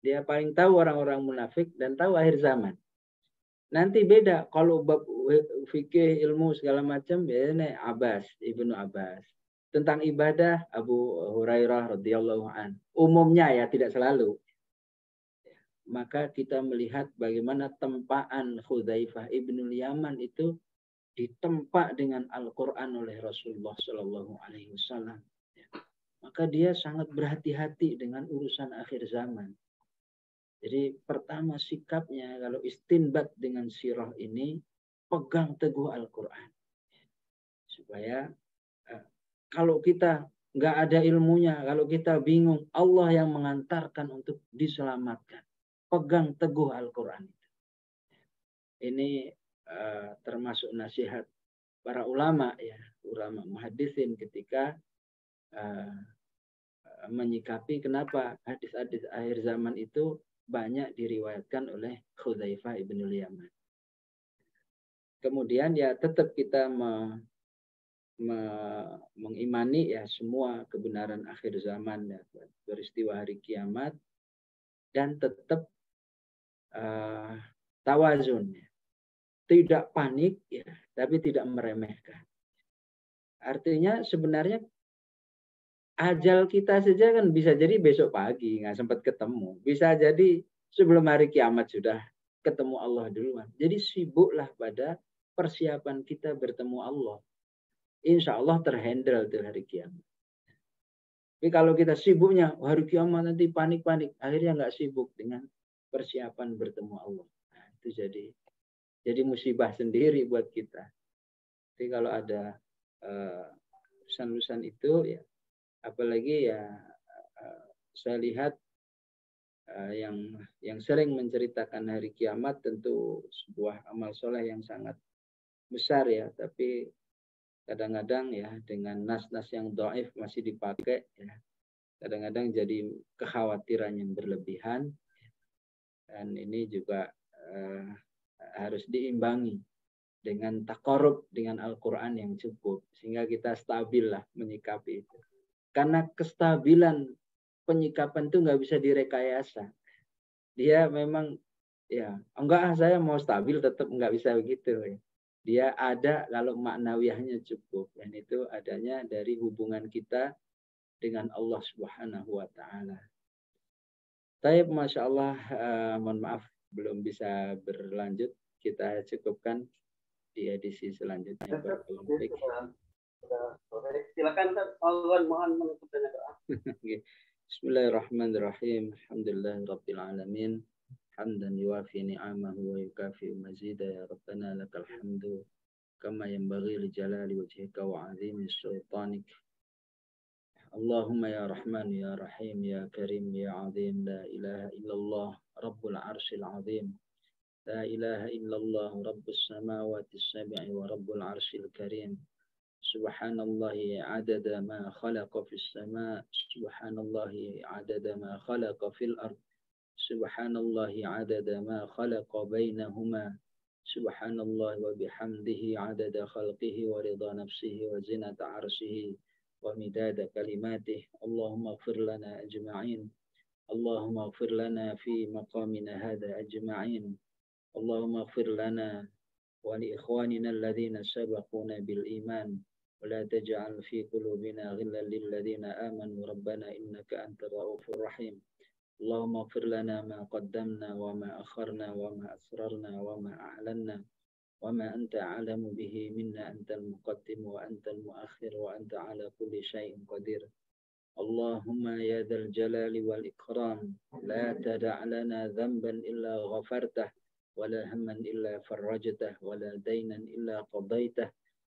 dia paling tahu orang-orang munafik dan tahu akhir zaman. Nanti beda kalau bab fikih, ilmu segala macam, biasanya Abbas, Ibnu Abbas. Tentang ibadah Abu Hurairah radhiyallahu an. Umumnya ya, tidak selalu. Maka kita melihat bagaimana tempaan Hudzaifah ibnul Yaman itu ditempa dengan Al-Quran oleh Rasulullah Shallallahu Alaihi Wasallam. Maka dia sangat berhati-hati dengan urusan akhir zaman. Jadi pertama sikapnya kalau istinbat dengan sirah ini, pegang teguh Al-Quran. Supaya kalau kita nggak ada ilmunya, kalau kita bingung, Allah yang mengantarkan untuk diselamatkan. Pegang teguh Al-Quran. Ini termasuk nasihat para ulama ya, ulama muhaddisin ketika menyikapi kenapa hadis-hadis akhir zaman itu banyak diriwayatkan oleh Hudzaifah ibnul Yaman. Kemudian ya tetap kita mengimani ya semua kebenaran akhir zaman ya, peristiwa hari kiamat, dan tetap tawazun ya. Tidak panik ya, tapi tidak meremehkan. Artinya sebenarnya ajal kita saja kan bisa jadi besok pagi nggak sempat ketemu, bisa jadi sebelum hari kiamat sudah ketemu Allah duluan. Jadi sibuklah pada persiapan kita bertemu Allah. Insya Allah terhandle tuh hari kiamat. Tapi kalau kita sibuknya hari kiamat nanti panik-panik, akhirnya nggak sibuk dengan persiapan bertemu Allah. Nah, itu jadi musibah sendiri buat kita. Jadi kalau ada urusan-urusan itu ya, apalagi ya saya lihat yang sering menceritakan hari kiamat tentu sebuah amal soleh yang sangat besar ya, tapi kadang-kadang ya dengan nas-nas yang dhaif masih dipakai ya, kadang-kadang jadi kekhawatiran yang berlebihan, dan ini juga harus diimbangi dengan takarub dengan Al-Quran yang cukup, sehingga kita stabil lah menyikapi itu. Karena kestabilan penyikapan itu nggak bisa direkayasa. Dia memang ya enggak, saya mau stabil tetap nggak bisa begitu. Dia ada kalau maknawiyahnya cukup, dan itu adanya dari hubungan kita dengan Allah Subhanahu Wa Taala. Taib, masya Allah, mohon maaf belum bisa berlanjut. Kita cukupkan di edisi selanjutnya. Silakan mohon menutup dengan doa. Bismillahirrahmanirrahim. Alhamdulillahirabbil alamin. Hamdan yuwafi ni'amahu wa yukafi mazida ya Rabbana lakal hamdu kama yanbaghi li jalali wajhika wa 'azimi sultanik. Allahumma ya Rahman ya Rahim ya Karim ya 'azim, la ilaha illallah rabbul arsyil 'azim. لا إله إلا الله رب السماوات السبع ورب العرش الكريم. سبحان الله عدد ما خلق في السماء، سبحان الله عدد ما خلق في الأرض، Subhanallahi adada ma khalaqa bainahuma. Subhanallah wa bihamdihi adada khalqihi wa ridha nafsihi wa zinata arshihi wa midada kalimatih. Allahumma ighfir lana ajma'in. Allahumma ighfir lana fi maqamina hadha ajma'in. Allahumma ighfir lana wa li ikhwanina alladhina sabaquna bil iman. Wa la taj'al fi qulubina ghillan lil ladzina amanu rabbana innaka antar ra'ufur rahim. اللهم اغفر لنا ما قدمنا وما أخرنا وما أسررنا وما أعلنا وما أنت أعلم به منا أنت المقدم وأنت المؤخر وأنت على كل شيء قدير. اللهم يا ذا الجلال والإكرام لا تدع لنا ذنبا إلا غفرته ولا هما إلا فرجته ولا دينا إلا قضيته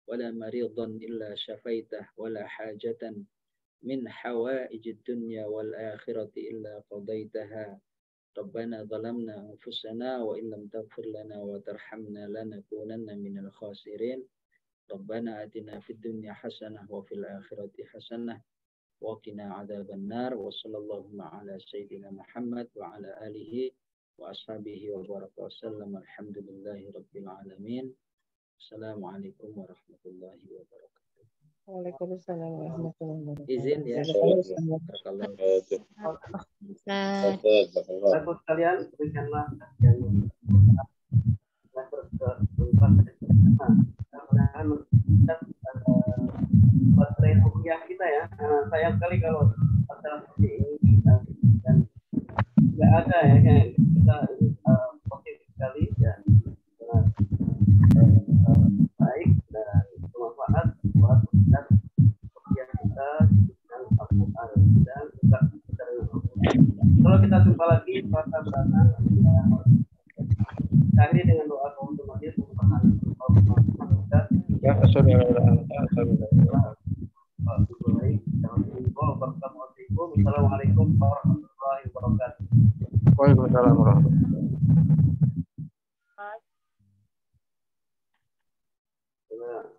ولا مريضا إلا شفيته ولا حاجة من حوائج الدنيا والآخرة إلا قضيتها. ربنا ظلمنا أنفسنا وإن لم تغفر لنا وترحمنا لنكونن من الخاسرين. ربنا آتنا في الدنيا حسنة وفي الآخرة حسنة وقنا عذاب النار. وصلى اللهم على سيدنا محمد وعلى آله وأصحابه وبارك وسلم. الحمد لله رب العالمين. السلام عليكم ورحمة الله وبركاته. Waalaikumsalam warahmatullahi wabarakatuh. Izin ya. Bapak sekalian, berikanlah kajian baterai rupiah kita ya. Sayang sekali kalau acara seperti ini dan nggak ada ya, kayak kita positif sekali ya, baik dan bermanfaat buat dan rupiah kita dan Al-Quran dan juga kalau kita jumpa lagi pada berana akhiri dengan doa kaum teman-teman Assalamualaikum warahmatullahi wabarakatuh. Waalaikumsalam warahmatullahi wabarakatuh.